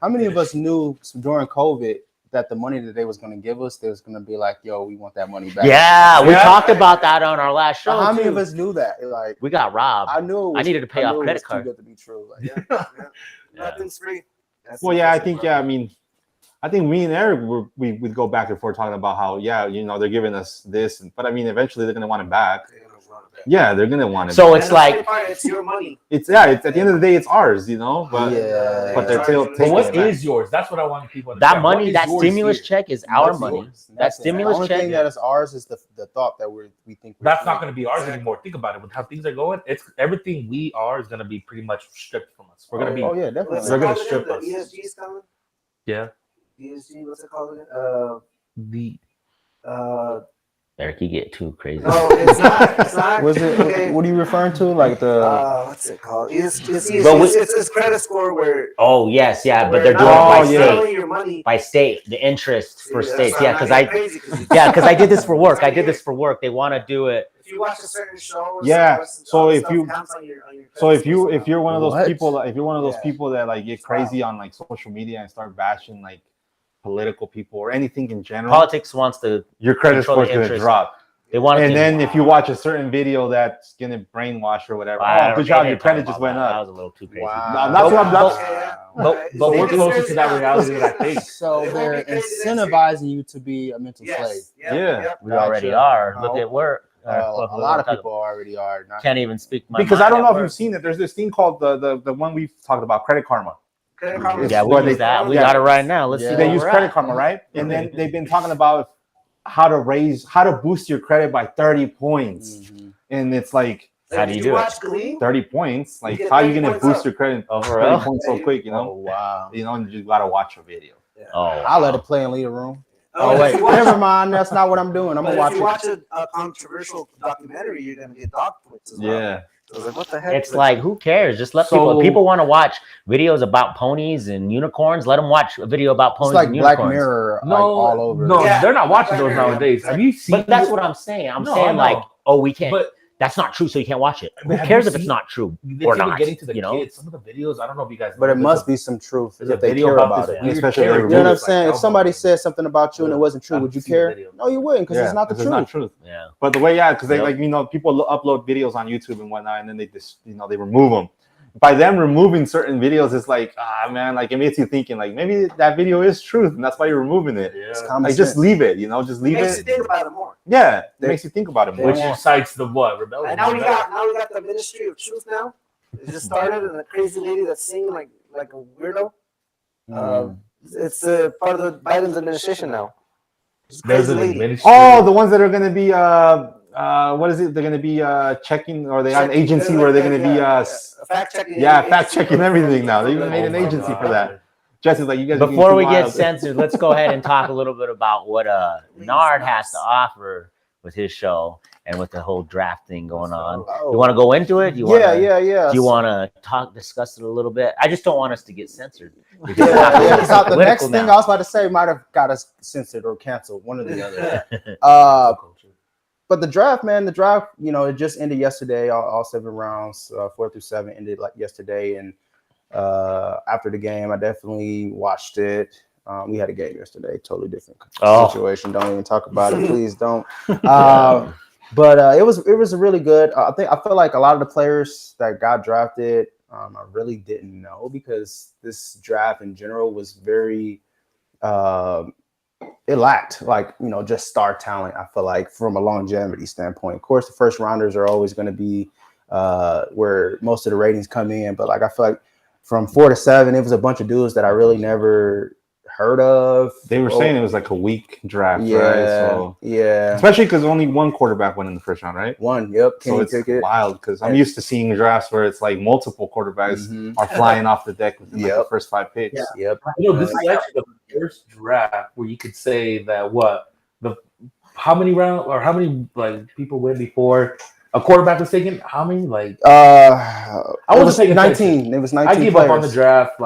How many of us knew during COVID that the money that they was going to give us, they was going to be like, yo, we want that money back. Yeah, we talked about that on our last show. How many too. of us knew that? Like, We got robbed. I knew it was, I needed to pay off knew it credit was card. Too good to be true. Like, Yeah. Nothing's free. Well, yeah, I think I think me and Eric we would go back and forth talking about how they're giving us this, but I mean eventually they're gonna want it back. Yeah, they're gonna want it. So back. it's like it's your money. It's at the end of the day it's ours, but yeah. but they're still But taking what it back. is yours? That's what I want people to that understand. What money, is that yours stimulus here? check is our What's money. yours? That That's it. stimulus The only check. thing that is ours is the thought that we think That's not going to be ours anymore. Think about it. With how things are going, it's everything we are is going to be pretty much stripped from us. We're going to be. Oh yeah, definitely. They're going to strip us. ESG's coming. Yeah. ESG, what's it called again? The Eric, you get too crazy. No, it's not. It's not. Was it? Okay. What are you referring to? Like the? What's it called? It's credit score where. Oh yes, yeah, but where they're doing not it by only state. your money. By state, the interest for Yeah, states. so Yeah, I'm because not I, getting crazy 'cause you- because I did this for work. I did this for work. They want to do it. If you watch a certain show, or Yeah, something, so all if stuff you- counts on your So credit if score you're one of those What? people, if you're one of those Yeah. people that like get crazy on like social media and start bashing like political people or anything in general, Politics wants to. your credit control score is the gonna interest. drop. They want to. And then if you watch a certain video that's gonna brainwash or whatever, good job, your credit just went That up. was a little too crazy. Wow. No, that's what I'm. That's, But we're closer to that reality than I think. So they're incentivizing you to be a mental slave. yeah. We already Gotcha. are. Look Oh. at work. A lot of people already are. Not, can't even speak my Because mind I don't at know if work. you've seen it. There's this thing called the one we've talked about, Credit Karma. Yeah, where we use that. We got it right now. Let's see. Yeah. They where use we're Credit at. Karma, right? And then they've been talking about how to boost your credit by 30 points. Mhm. And it's like How do you do it? 30 points. Like get how are you 30 gonna points boost up. your credit Oh, for 30 real? points so quick, Oh wow. and you just gotta watch a video. Oh, I'll let it play and leave the room. Oh, Oh wait, if you watch- never mind. That's not what I'm doing. I'm But gonna if watch you it. watch a controversial documentary, you're gonna get dog points as well. Yeah. So I was like, what the heck? It's like, who cares? Just let So- people want to watch videos about ponies and unicorns. Let them watch a video about It's ponies like and Black unicorns. Mirror, No, like all over. No, Yeah. they're not watching those nowadays. Have you seen? But that's what I'm saying. I'm No, I saying know. like, oh, we can't. But that's not true, so you can't watch it. Who But have cares you if it's seen- not true They or keep not? getting to the You know, kids. Some of the videos, I don't know if you guys. But know, it must be some truth There's a if they video care about about this it. weird Especially carrot if You know what I'm like saying? If elbow. somebody said something about you and it wasn't true, I've would you seen the care? video. No, you wouldn't, because it's not the it's truth. not truth. yeah. But the way, because they Yep. people upload videos on YouTube and whatnot, and then they just they remove them. by them removing certain videos, it's like, man, like it makes you thinking like maybe that video is truth and that's why you're removing it. Yeah. Like just leave it, just leave Makes it. you think about it more. Yeah, it makes you think about it more. Which incites the what? Rebellion. And now we got the Ministry of Truth now. It just started, and a crazy lady that's singing like a weirdo. It's part of the Biden's administration now. There's an administration. Oh, the ones that are going to be what is it? They're going to be checking, or they got an agency where they're going to be fact checking. Yeah, fact checking everything now. They even made an agency for that. Jesse's like, you guys. Before we get censored, let's go ahead and talk a little bit about what Nard has to offer with his show and with the whole draft thing going on. You want to go into it? Yeah. Do you want to discuss it a little bit? I just don't want us to get censored. The next thing I was about to say might have got us censored or canceled, one or the other. But the draft, man, it just ended yesterday. All 7 rounds, 4 through 7 ended like yesterday. And after the game, I definitely watched it. We had a game yesterday, totally different situation. Don't even talk about it, please don't. But it was really good. I feel like a lot of the players that got drafted, I really didn't know, because this draft in general was very it lacked just star talent. I feel like from a longevity standpoint. Of course, the first rounders are always going to be where most of the ratings come in, but like I feel like from 4 to 7, it was a bunch of dudes that I really never heard of. They were saying it was like a weak draft, yeah, right? So yeah, especially because only one quarterback went in the first round, right? One, yep. So it's wild because I'm used to seeing drafts where it's like multiple quarterbacks are flying off the deck within like the first 5 picks. Yep. This is actually the first draft where you could say that how many rounds or how many people went before a quarterback was taken? How many I was taking 19. It was 19. I gave up on the draft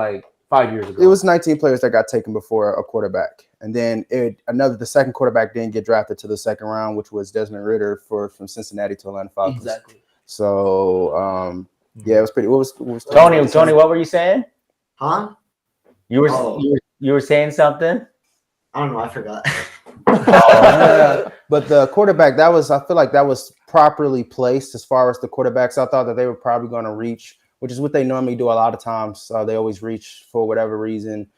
5 years ago. It was 19 players that got taken before a quarterback, and then the second quarterback didn't get drafted to the second round, which was Desmond Ridder from Cincinnati to Atlanta Falcons. Exactly. So it was pretty. What was Tony? What were you saying? Huh? You were saying something. I don't know. I forgot. But the quarterback, I feel like that was properly placed as far as the quarterbacks. I thought that they were probably going to reach, which is what they normally do a lot of times. They always reach for whatever reason,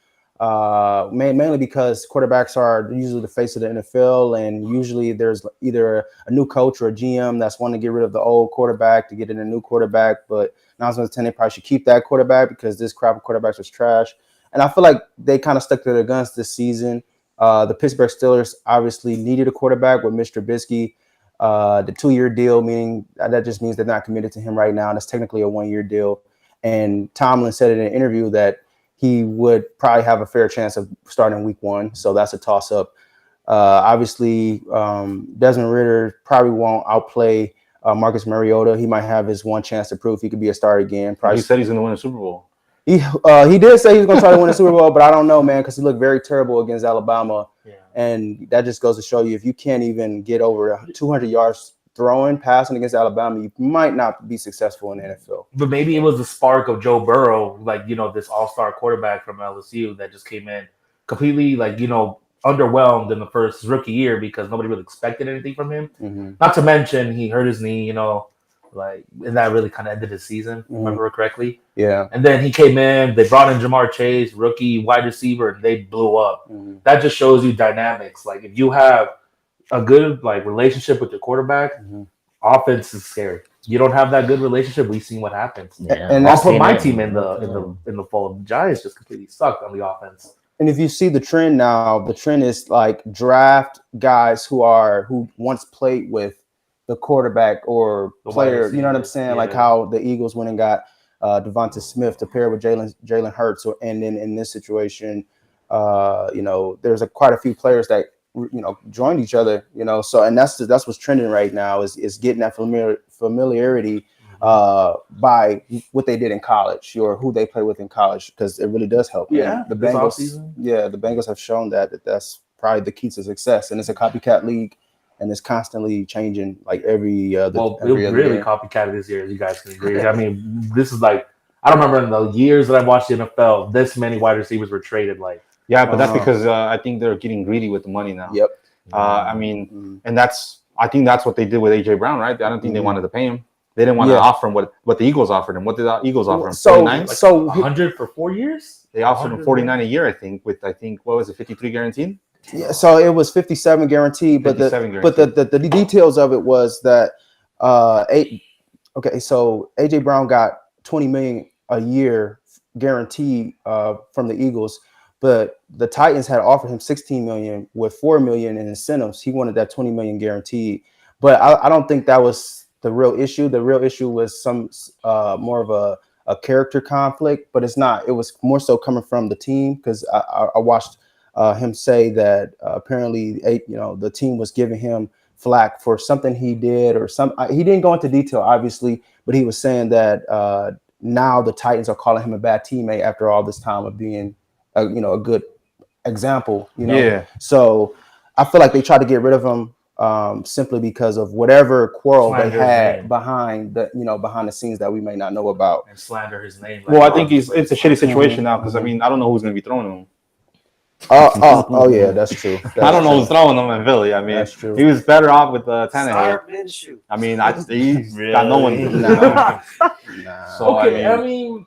mainly because quarterbacks are usually the face of the NFL, and usually there's either a new coach or a GM that's wanting to get rid of the old quarterback to get in a new quarterback. But 9 times out of 10, they probably should keep that quarterback because this crop of quarterbacks was trash. And I feel like they kind of stuck to their guns this season. The Pittsburgh Steelers obviously needed a quarterback with Mr. Trubisky. The 2-year deal, meaning that just means they're not committed to him right now. And it's technically a 1-year deal. And Tomlin said in an interview that he would probably have a fair chance of starting week 1. So that's a toss up. Obviously, Desmond Ridder probably won't outplay Marcus Mariota. He might have his one chance to prove he could be a starter again. He said he's going to win a Super Bowl. He did say he was going to try to win a Super Bowl, but I don't know, man, because he looked very terrible against Alabama. Yeah. And that just goes to show you, if you can't even get over 200 yards passing against Alabama, you might not be successful in the NFL. But maybe it was the spark of Joe Burrow, this all-star quarterback from LSU that just came in completely, underwhelmed in the first rookie year because nobody really expected anything from him. Mm-hmm. Not to mention he hurt his knee, and that really kind of ended his season, if I remember correctly. Yeah. And then he came in, they brought in Jamar Chase, rookie wide receiver, and they blew up. Mm-hmm. That just shows you dynamics. Like, if you have a good relationship with your quarterback, offense is scary. You don't have that good relationship, we've seen what happens. Yeah. And I'll put my team in the fold. The Giants just completely sucked on the offense. And if you see the trend now, the trend is draft guys who once played with the quarterback or player, you know what I'm saying? Yeah. Like how the Eagles went and got Devonta Smith to pair with Jalen Hurts. And then in this situation, there's quite a few players that, joined each other, so, and that's what's trending right now is getting that familiarity by what they did in college or who they play with in college, because it really does help. Yeah. And the Bengals have shown that's probably the key to success, and it's a copycat league. And it's constantly changing, every other. Well, it really copycatted this year. You guys can agree. I mean, this is I don't remember in the years that I watched the NFL, this many wide receivers were traded. Yeah, but that's because I think they're getting greedy with the money now. Yep. And I think that's what they did with AJ Brown, right? I don't think they wanted to pay him. They didn't want to Yeah. offer him what the Eagles offered him. What did the Eagles offer him? So 49? Like so 100 for 4 years. They offered him 100 49 a year, I think, with what was it, 53 guaranteed? yeah, so it was 57 guaranteed, but 57 the details of it was that so AJ Brown got 20 million a year guaranteed from the Eagles, but the Titans had offered him 16 million with 4 million in incentives. He wanted that 20 million guaranteed, but I don't think that was the real issue. The real issue was some more of a character conflict, but it's not. It was more so coming from the team because I watched him say that apparently the team was giving him flack for something he did or he didn't go into detail obviously, but he was saying that now the Titans are calling him a bad teammate after all this time of being a good example, Yeah. So I feel like they tried to get rid of him simply because of whatever quarrel they Slander his had name. behind the scenes that we may not know about. And slander his name. Well, I think it's a shitty situation now because I mean I don't know who's going to be throwing him. Oh yeah, that's true. I don't know who's throwing him in Philly. I mean, That's true. he was better off with Tannehill. Start Minshew. I mean, he's got no one. Really? So Okay, I mean,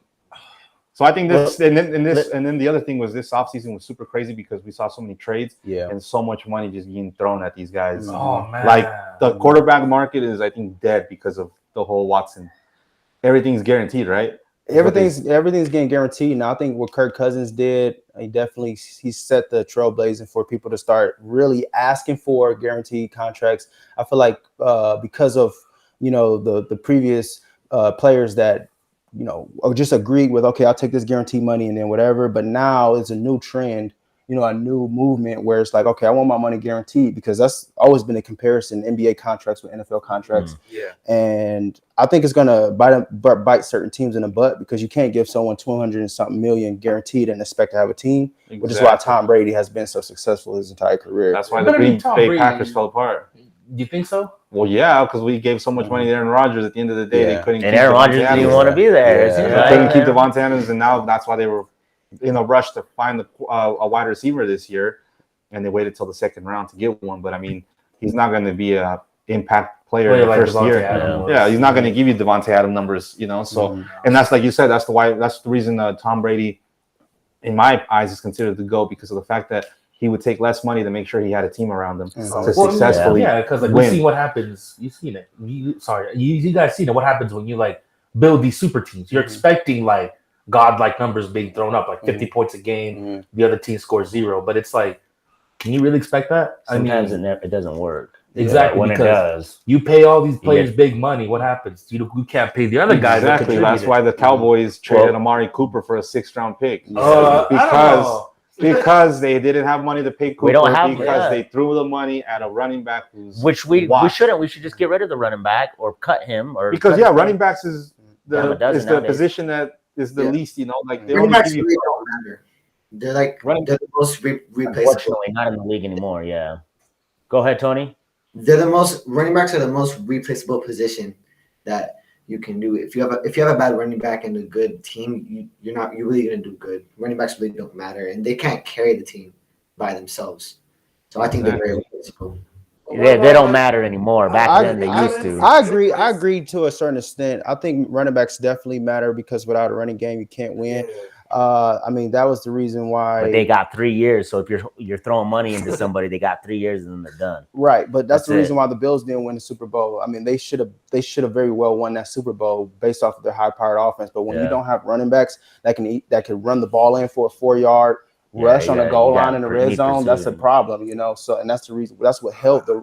so I think this and then the other thing was this offseason was super crazy because we saw so many trades and so much money just being thrown at these guys. Oh man, like the quarterback market is I think dead because of the whole Watson. Everything's guaranteed, right? Everything's getting guaranteed. Now I think what Kirk Cousins did, he set the trailblazing for people to start really asking for guaranteed contracts. I feel like because of the previous players that just agreed with, okay, I'll take this guaranteed money and then whatever. But now it's a new trend, a new movement where it's like, okay, I want my money guaranteed because that's always been a comparison, NBA contracts with NFL contracts. Yeah. And I think it's going to bite certain teams in the butt because you can't give someone 200 and something million guaranteed and expect to have a team, which is why Tom Brady has been so successful his entire career. That's why the Green Bay Packers fell apart. You think so? Well, yeah, because we gave so much money to Aaron Rodgers. At the end of the day, they couldn't. And Aaron Rodgers didn't even want to be there. They couldn't keep Devontae Adams, and now that's why they were in a rush to find a wide receiver this year, and they waited till the second round to get one. But I mean, he's not going to be a impact player in the first year. Yeah, he's not going to give you Devontae Adams numbers, So, and that's like you said, that's the reason Tom Brady, in my eyes, is considered the GOAT because of the fact that he would take less money to make sure he had a team around him to successfully because win. we've seen what happens. You've seen it. You guys seen it. What happens when you build these super teams? You're expecting godlike numbers being thrown up, 50 points a game. The other team scores 0, but it's like, can you really expect that? Sometimes it doesn't work. Exactly, when because it does, you pay all these players big money. What happens? You can't pay the other guys. Exactly. That's why the Cowboys traded Amari Cooper for a 6th-round pick because they didn't have money to pay Cooper they threw the money at a running back which we shouldn't. We should just get rid of the running back or cut him running backs is the position that is the least. They running backs really don't matter. They're they're the most replaceable. Unfortunately, not in the league anymore. Yeah. Go ahead, Tony. Running backs are the most replaceable position that you can do. If you have a bad running back and a good team, you're really gonna do good. Running backs really don't matter, and they can't carry the team by themselves. So I think they're very replaceable. They don't matter anymore. Back then, they used to. I agree to a certain extent. I think running backs definitely matter because without a running game, you can't win. I mean, that was the reason why. But they got 3 years. So if you're throwing money into somebody, they got 3 years and then they're done. Right, but that's the reason why the Bills didn't win the Super Bowl. I mean, they should have very well won that Super Bowl based off of their high-powered offense. But when you don't have running backs that can run the ball in for a 4-yard rush on the goal line in the red zone, that's a problem, So, and that's the reason. That's what held the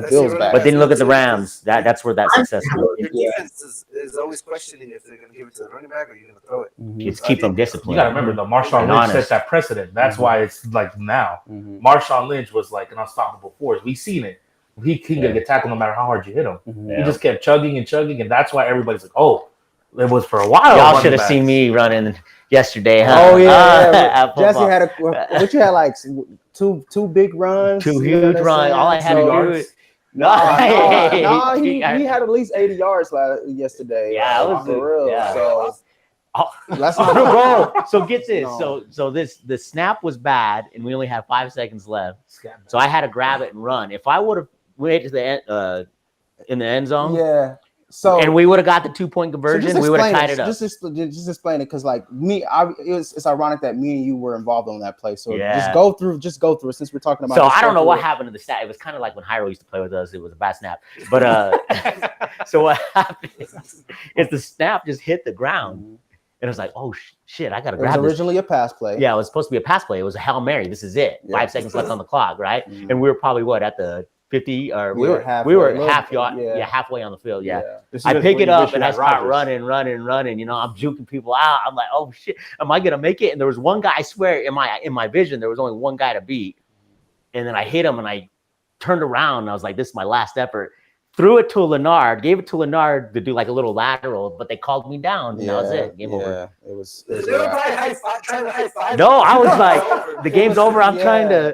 Bills back. But then look at the Rams. That's where that success is. Your defense is always questioning if they're going to give it to the running back or you're going to throw it. Just keep them disciplined. You got to remember, though, Marshawn Lynch set that precedent. That's why it's like now. Marshawn Lynch was like an unstoppable force. We've seen it. He can get tackled no matter how hard you hit him. He just kept chugging, and that's why everybody's like, oh, it was for a while. Y'all should have seen me running yesterday, huh? Oh yeah, Jesse had what you had like two big runs, 2 huge runs. All I had to do is he had at least 80 yards yesterday. Yeah, it was for real. Yeah. So that's not bro. So get this. So the snap was bad, and we only had 5 seconds left. So I had to grab it and run. If I would have went to the in the end zone, So and we would have got the 2-point conversion. We would have tied it up. Just explain it, because like it's ironic that me and you were involved on that play. So Yeah. just go through it since we're talking about. So I don't know what happened to the snap. It was kind of like when Hyro used to play with us. It was a bad snap. But so what happened is the snap just hit the ground, and it was like, oh shit, I gotta grab this. It was originally a pass play. Yeah, it was supposed to be a pass play. It was a Hail Mary. This is it. 5 seconds left on the clock, right? And we were probably at the 50 or we were halfway on the field. Yeah. I pick it up and I start running. You know, I'm juking people out. I'm like, oh shit, am I gonna make it? And there was one guy, I swear, in my vision, there was only one guy to beat. And then I hit him and I turned around and I was like, this is my last effort. Threw it to Leonard, gave it to Leonard to do like a little lateral, but they called me down. And that was it. Game over. It was trying to high five. No, I was like, the game's over. I'm trying to,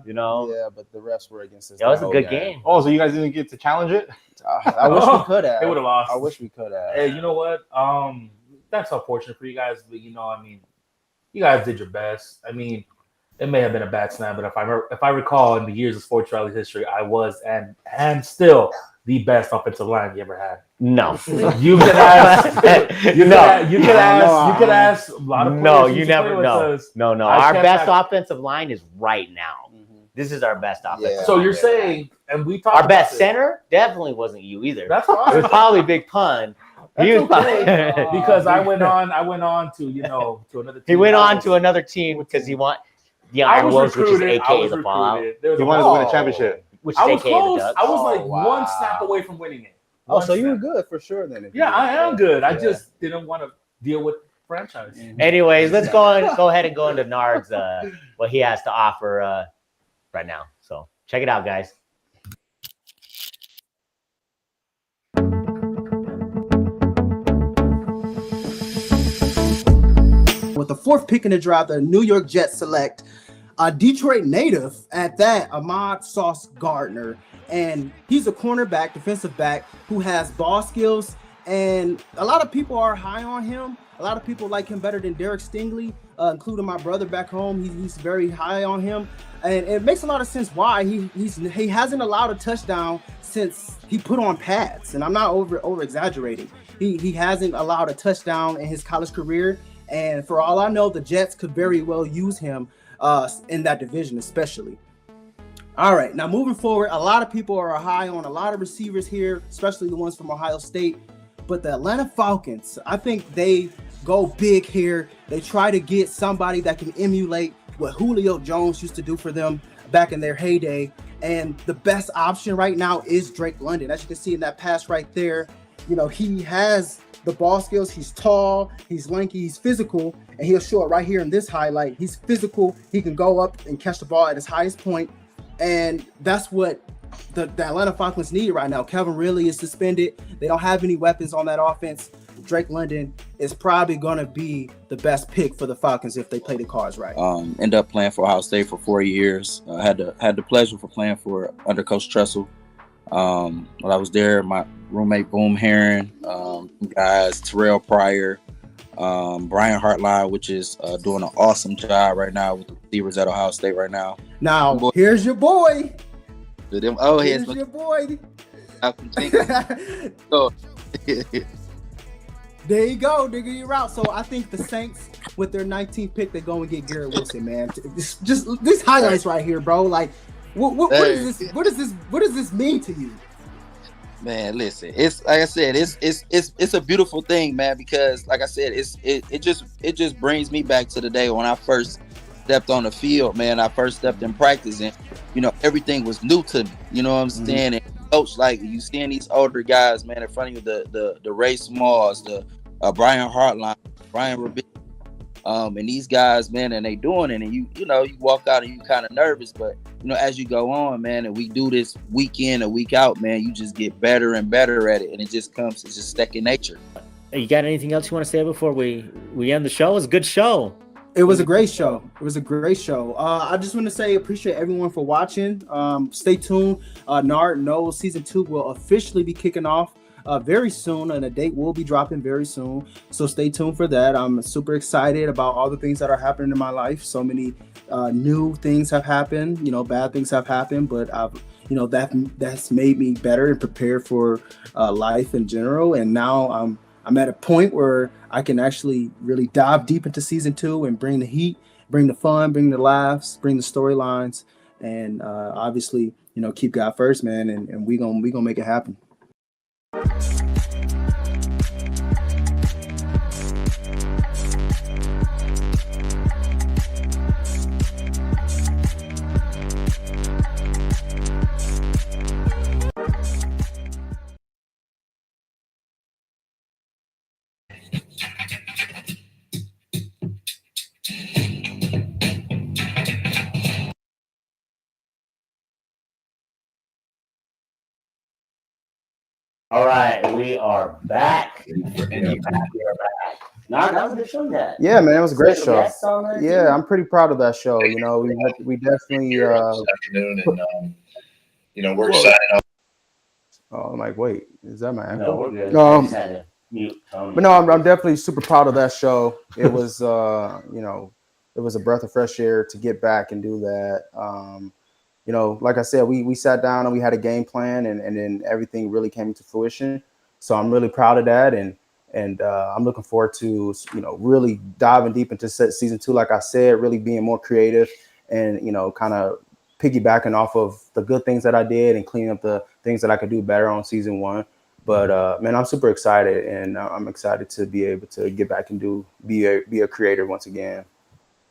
you know. Yeah, but the refs were against us. That was a good game. Oh, so you guys didn't get to challenge it? I wish we could have. They would have lost. I wish we could have. Hey, you know what? That's unfortunate for you guys, but you know, I mean, you guys did your best. I mean, it may have been a bad snap, but if I recall in the years of Sports Rally history, I was and still the best offensive line you ever had. No, you could ask. You could ask a lot of players. No, you never. No. Our best back. Offensive line is right now. This is our best offensive. So you're saying, and we talked our best about center definitely wasn't you either. That's fine. It was probably Big Pun. He was because I went on to to another team. He went on to another team because he want the Iron Wolves, which is AKA the Fallout. He wanted to win a championship. Which is AKA the Ducks. I was like one snap away from winning it. So you were good for sure then. Yeah, I am good. I just didn't want to deal with franchise. Anyways, let's go ahead and go into Nard's what he has to offer right now. So check it out, guys. With the 4th pick in the draft, the New York Jets select a Detroit native at that, Ahmad Sauce Gardner. And he's a cornerback, defensive back, who has ball skills. And a lot of people are high on him. A lot of people like him better than Derek Stingley, including my brother back home. He's very high on him. And it makes a lot of sense why. He hasn't allowed a touchdown since he put on pads. And I'm not over exaggerating. He hasn't allowed a touchdown in his college career. And for all I know, the Jets could very well use him in that division, especially. All right, now moving forward, a lot of people are high on a lot of receivers here, especially the ones from Ohio State. But the Atlanta Falcons, I think they go big here. They try to get somebody that can emulate what Julio Jones used to do for them back in their heyday. And the best option right now is Drake London. As you can see in that pass right there, he has the ball skills. He's tall, he's lanky, he's physical, and he'll show it right here in this highlight. He's physical. He can go up and catch the ball at his highest point. And that's what the Atlanta Falcons need right now. Kevin Ridley is suspended. They don't have any weapons on that offense. Drake London is probably going to be the best pick for the Falcons if they play the cards right. End up playing for Ohio State for 4 years. I had the pleasure for playing for under Coach Tressel. While I was there, my roommate Boom Heron, guys Terrell Pryor, Brian Hartline, which is doing an awesome job right now with the receivers at Ohio State right now. Now, here's your boy. Here's your boy. So, there you go, nigga, you're out. So I think the Saints, with their 19th pick, they go and get Garrett Wilson, man. Just these highlights right here, bro. Like, what is this? What does this mean to you? Man, listen, it's like I said, it's a beautiful thing, man, because like I said, it just brings me back to the day when I first stepped on the field, man. I first stepped in practice, and everything was new to me. You know what I'm saying? And coach, like you seeing these older guys, man, in front of you, the Ray Smalls, the Brian Hartline, Brian Rabin, and these guys, man, and they doing it, and you walk out and you kind of nervous, but as you go on, man, and we do this week in and week out, man, you just get better and better at it, and it's just second nature. You got anything else you want to say before we end the show? It was a good show. It was a great show. I just want to say appreciate everyone for watching. Stay tuned. Nard Knows Season 2 will officially be kicking off very soon, and a date will be dropping very soon. So stay tuned for that. I'm super excited about all the things that are happening in my life. So many new things have happened. Bad things have happened, but I've that's made me better and prepared for life in general. And now I'm at a point where I can actually really dive deep into season 2 and bring the heat, bring the fun, bring the laughs, bring the storylines, and obviously, keep God first, man. And we gonna make it happen. All right, we are back. We are back. No, that was a good show. That. Yeah, man, it was a great Special show. guests on there, Yeah, too? I'm pretty proud of that show. We definitely. Here this afternoon, and we're Whoa. signing off. Oh, I'm like, wait, is that my No, echo? we're good. I just had to mute Tony. But no, I'm definitely super proud of that show. It was, it was a breath of fresh air to get back and do that. Like I said, we sat down and we had a game plan, and then everything really came into fruition. So I'm really proud of that, and I'm looking forward to really diving deep into season 2. Like I said, really being more creative and kind of piggybacking off of the good things that I did and cleaning up the things that I could do better on season 1. But man, I'm super excited, and I'm excited to be able to get back and be a creator once again.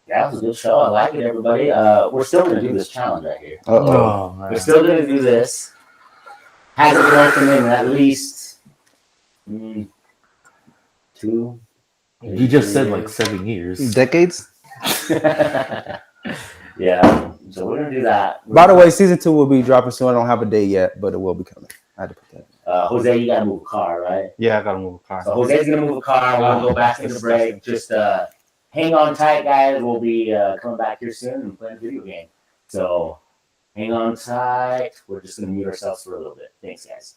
That was a good show. I like it, everybody. We're still going to do this challenge right here. Uh-oh. We're still going to do this. Hasn't been open in at least 2. You just said like 7 years. Decades? Yeah. So we're going to do that. By the way, season 2 will be dropping soon. I don't have a date yet, but it will be coming. I had to put that. Jose, you got to move a car, right? Yeah, I got to move a car. So Jose's going to move a car. We'll go back to the break. Just hang on tight, guys. We'll be coming back here soon and playing a video game. So hang on tight. We're just going to mute ourselves for a little bit. Thanks, guys.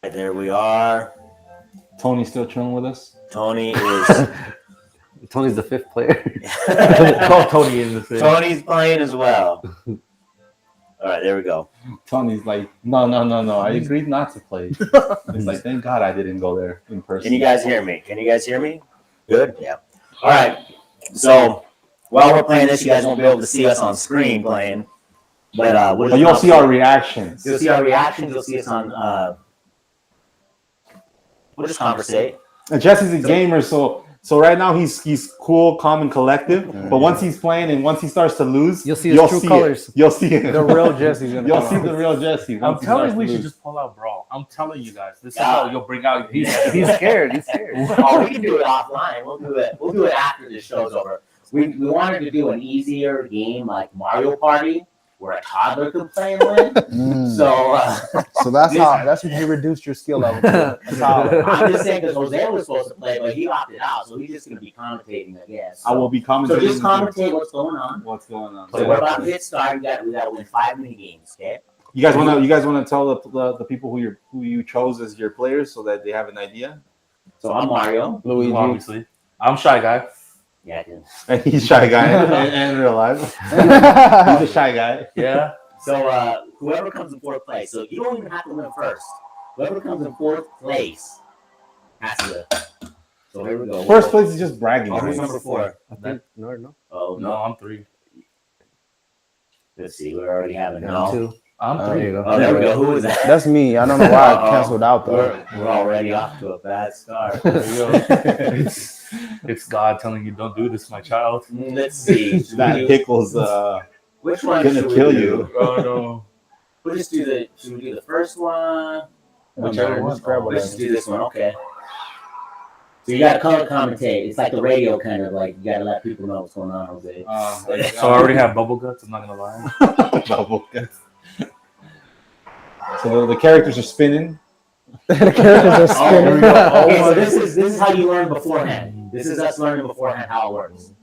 There we are. Tony's still chilling with us. Tony is. Tony's the fifth player. Call Tony in the thing. Tony's playing as well. All right, there we go. Tony's like, no. I agreed not to play. It's like, thank God I didn't go there in person. Can you guys hear me? Good? Yeah. All right. So while we're playing this, you guys won't be able to see us on screen playing. But you'll see our reactions. You'll see our reactions. You'll see us on. We'll just conversate. And Jesse's a gamer, so right now he's cool, calm, and collective. But once he's playing and once he starts to lose, you'll see his true colors. You'll see it. The real Jesse's gonna. You'll see the real Jesse. I'm telling you, we should just pull out Brawl. I'm telling you guys, this is how you'll bring out. He's scared. He's scared. Oh, we can do it offline. We'll do it after this show's over. We wanted to do an easier game like Mario Party, where a toddler could play and win. So that's when you reduced your skill level. I'm just saying because Jose was supposed to play, but he opted out, so he's just going to be commentating, I guess. I will be commentating. So just commentate what's going on. So we're about to hit start. We got to win 5 mini games. Okay. You guys want to tell the people who you chose as your players so that they have an idea. So I'm Mario. Luigi. Obviously. I'm Shy Guy. Yeah, I can. And he's Shy Guy in real life. He's a Shy Guy. Yeah. So whoever comes in 4th place, so you don't even have to win first. Whoever comes in 4th place has to. So here we go. First place is just bragging. Who's number 4? No. Oh no, I'm 3. Let's see. We already have it. I'm 2. I'm 3. Oh, there we go. Who is that? That's me. I don't know why I canceled out though. We're already off to a bad start. There you go. It's God telling you, don't do this, my child. Let's see. That pickle's which one gonna kill you. Oh no. We'll just do the. Should we do the first one? Whichever one. Let's just do this one. Okay. So you got to color commentate. It's like the radio kind of like you got to let people know what's going on, Jose. So I already have bubble guts. I'm not gonna lie. Bubble guts. So the characters are spinning. The characters are spinning. Okay, so this is how you learn beforehand. This is us learning beforehand how it works.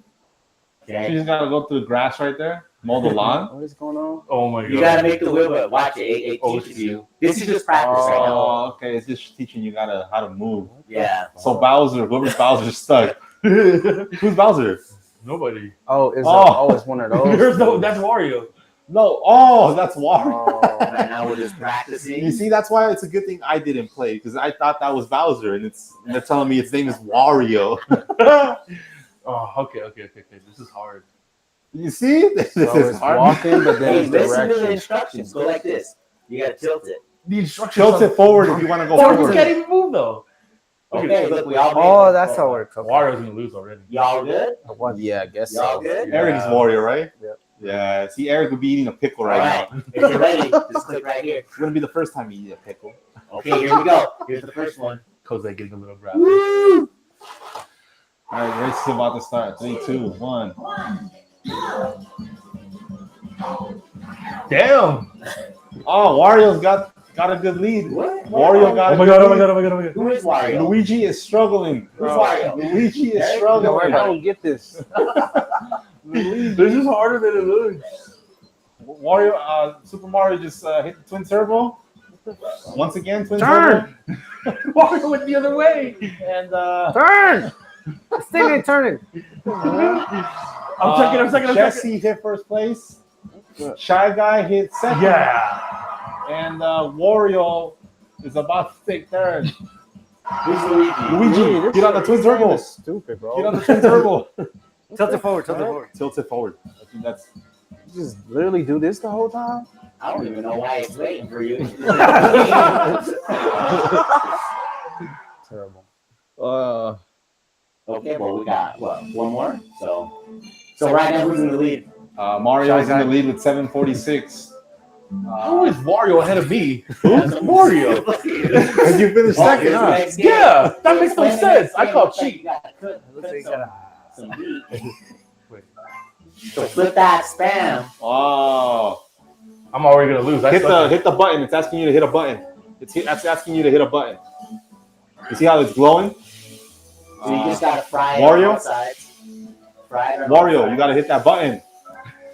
Okay. You just gotta go through the grass right there, mow the lawn. What is going on? Oh my god. You gotta make the wheel, but watch it. It teaches you. This is just practice right now. Oh, okay. It's just teaching you how to move. Yeah. So whoever's Bowser's stuck. Who's Bowser? Nobody. It's one of those. That's Wario. No, that's Wario. Right now we're just practicing. You see, that's why it's a good thing I didn't play because I thought that was Bowser, and they're telling me its name is Wario. Oh, okay. This is hard. You see, this is hard. Walking, but then it's listen to the direction. instructions. Go like this. You gotta tilt it. The instructions. Tilt it forward if you want to go Forward. forward. You can't even move though. Okay, look, we all. Oh, that's how it works. Okay. Wario's gonna lose already. Y'all good? Yeah, I guess Y'all so. good? Eric's Wario, right? Yep. Yeah. See, Eric would be eating a pickle All right right. now. If you're ready, just click right here. It's gonna be the first time you eat a pickle. Okay, here we go. Here's the first one. Jose getting a little grab. Woo! All right, race is about to start. 3, 2, 1. Damn. Oh, Wario's got a good lead. What? Wario got. Oh my god. Who is Wario? Luigi is struggling. Who's Wario? Luigi is I struggling. don't get this. This is harder than it looks. Wario, Super Mario just hit the twin turbo. Once again, twin Turn! turbo. Wario went the other way. And Turn! This thing ain't turning. I'm second. Jesse hit first place. Shy Guy hit second. Yeah. And Wario is about to take third. Who's Luigi? Luigi, get on the twin turbo. Stupid, bro. Get on the twin turbo. Tilt it forward. Tilt it forward. I think that's. You just literally do this the whole time? I don't even know why it's waiting for you. Terrible. Okay, well we got one more. So right now who's in the lead? Mario's in the lead with 746. How is Wario ahead of me? Mario. Because you finished second, huh? Yeah, that makes no sense. I call cheat. Some heat. So flip that spam. Oh. I'm already gonna lose. Hit the button. It's asking you to hit a button. That's asking you to hit a button. You see how it's glowing? So you just gotta fry it Wario? on both sides. Fry it on Wario, both you gotta hit that button.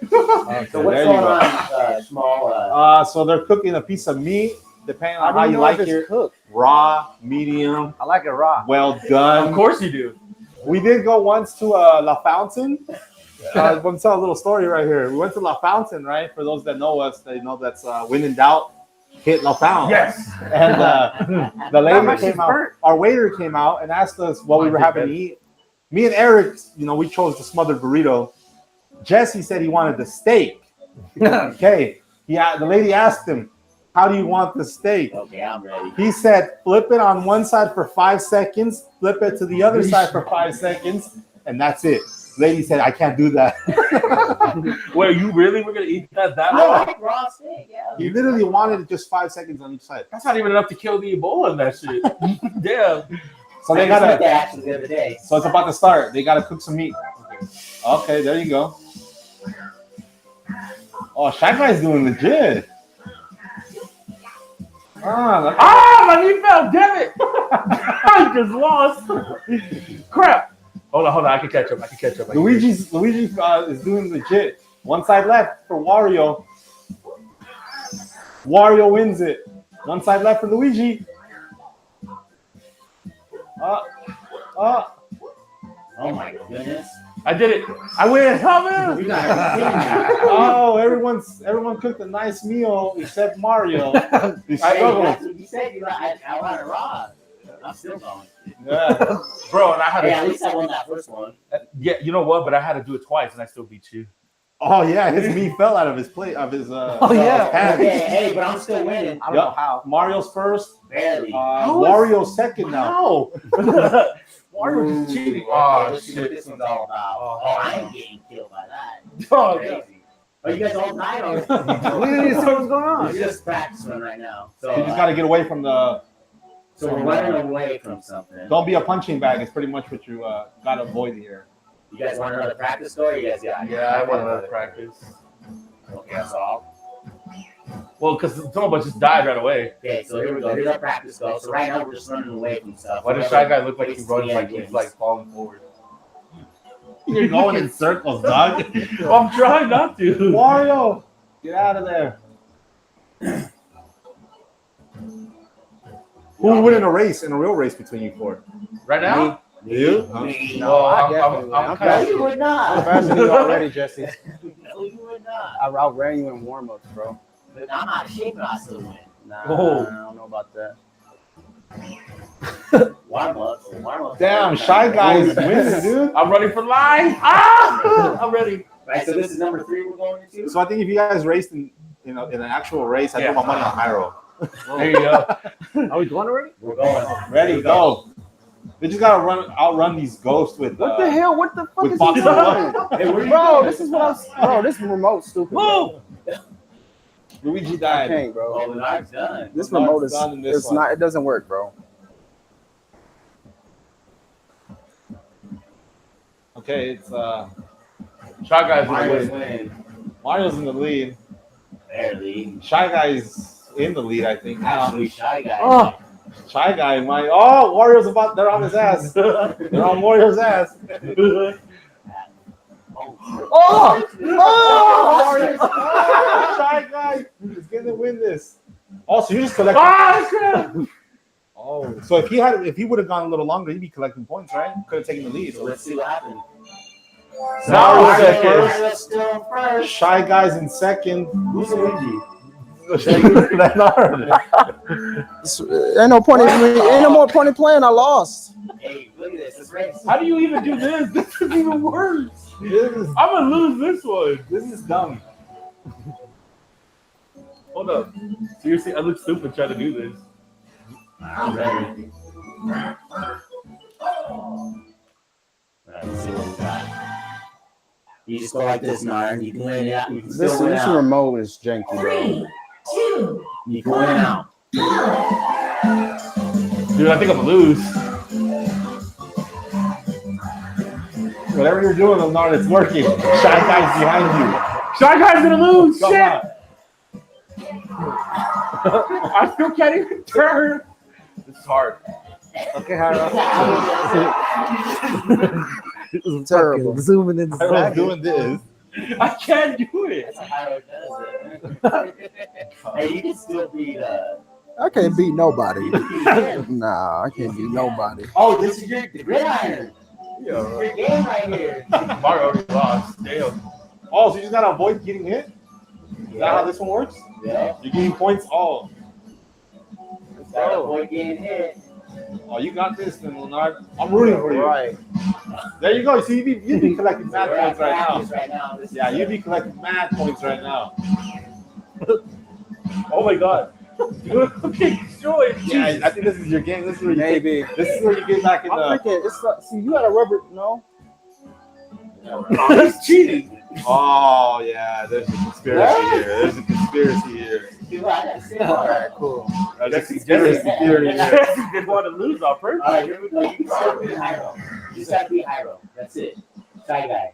sides. So what's there going you go. on, small? So they're cooking a piece of meat depending How on do how you you know like if it's it. cooked? Raw, medium, I like it raw. well done. Of course you do. We did go once to La Fountain. I'm going to tell a little story right here. We went to La Fountain, right? For those that know us, they know that's when in doubt, hit La Fountain. Yes. And the lady much came is out, burnt. our waiter came out and asked us what we were having to eat. Me and Eric, we chose the smothered burrito. Jesse said he wanted the steak. Okay. Yeah, the lady asked him, how do you want the steak? Okay, I'm ready. He said, flip it on one side for 5 seconds, flip it to the other side for 5 seconds, and that's it. Lady said, I can't do that. Wait, you really were going to eat that I No. like raw steak, yeah. He literally wanted it just 5 seconds on each side. That's not even enough to kill the Ebola in that shit. Damn. So they I just gotta. did that actually the other day. So it's about to start. They gotta cook some meat. Okay, there you go. Oh, Shy Guy's doing legit. My knee fell. Damn it. I just lost. Crap. Hold on. I can catch up. Luigi is doing legit. One side left for Wario. Wario wins it. One side left for Luigi. Oh my goodness. I did it. I win. Oh, everyone cooked a nice meal except Mario. He struggled. That's what you said. I want it raw. I'm still going. Yeah. Bro, and I had to. At least I won that first one. Yeah, you know what? But I had to do it twice, and I still beat you. Oh yeah, his meat fell out of his plate, of his pan. Hey, but I'm still winning. I don't know how. Mario's first. Barely. Wario's second now. How? Wario's just cheating. Oh Let's see what shit. this one's all about. Oh, I ain't getting killed by that. Oh, Crazy. Are you guys all night or? We didn't even see what's going on. We're just practicing right now. So You just got to get away from the. So we're running away from something. Don't be a punching bag. It's pretty much what you got to avoid here. You guys want another practice score? You guys got it? Yeah, I want another practice. Okay, so Well, because some of us just died right away. okay, so here we go. Here's our practice score. So right now we're just running away from stuff. Why does Shy Guy look like he runs like he's like falling forward? You're going in circles, dog. I'm trying not to. Wario, get out of there. Who would win in a real race between you four? Right now? You? No, I I'm definitely kind would. No, of. you would not. I'm faster than you already, Jesse. No, you would not. I outran you in warm-ups, bro. But I'm out of shape, but I still win. Nah, Oh. I don't know about that. Warm-ups. Damn, Shy Guy is winning, dude. I'm running for life. Ah! I'm ready. Right, so this is number 3 we're going into? So I think if you guys raced in an actual race, I'd put my money on Hyro. There you go. Are we going already? We're going. Ready, go. They just gotta outrun these ghosts with. What the hell? What the fuck with is he Fox doing? Hey, where you Bro, going? this is what I'm. Bro, this remote stupid. Bro. Luigi I died. can't, bro. Oh, the knife's done. This Well, remote it's is. done in this It's one. not. It doesn't work, bro. Okay, it's Shy Guy's Mario's winning. winning. Mario's in the lead. Barely. Shy Guy's in the lead, I think. Now. Actually, Shy Guy. Oh, Shy Guy, Wario's they're on his ass. They're on Wario's ass. Shy Guy is gonna win this. Also, you just collecting. Oh, so if he would have gone a little longer, he'd be collecting points, right? Could have taken the lead. So let's see what happens. Mario's still first. Shy Guy's in second. Who's Luigi? Leonard. Ain't no point. Ain't no more point in playing. I lost. Hey, look at this. This race. How do you even do this? This is even worse. I'm gonna lose this one. This is dumb. Hold up. Seriously, I look stupid trying to do this. I'm ready. Let's see what we got. You just go like this, Nar. You can win out. You can This still win out. remote is janky, bro. 3, 2, You can win out. Dude, I think I'm gonna lose. Whatever you're doing, Leonard, it's working. Shy Guy's behind you. Shy Guy's gonna lose. Come Shit. on. I still can't even turn. This is hard. Okay, Hyro. It's terrible. Zooming in. I was doing this. I can't do it. That's how it does it. Hey, you can still beat I can't beat nobody. Nah, I can't beat nobody. Oh, this is the gridiron. Yeah, This is your game right here. Mario already lost. Damn. Oh, so you just gotta avoid getting hit? Is that how this one works? Yeah. You're getting points? Oh. Gotta avoid getting hit. Oh, you got this then, Leonard. I'm rooting for you. Right. There you go. You see, you'd be collecting mad We're points at right practice now. right now. This is Yeah, it. you'd be collecting mad points right now. Oh my god. Okay, show it. Yeah, I think this is your game. This is where you Maybe. This is where you get back in I'm the. thinking it's like, see, you got a rubber. No. Oh, he's cheating. Oh yeah, there's a conspiracy here. There's a conspiracy here. All right, cool. There's a conspiracy theory here. Jesse didn't want to lose on purpose. All right, here we go. You can start being high roll. You just have to be high roll. That's it. Shy guy.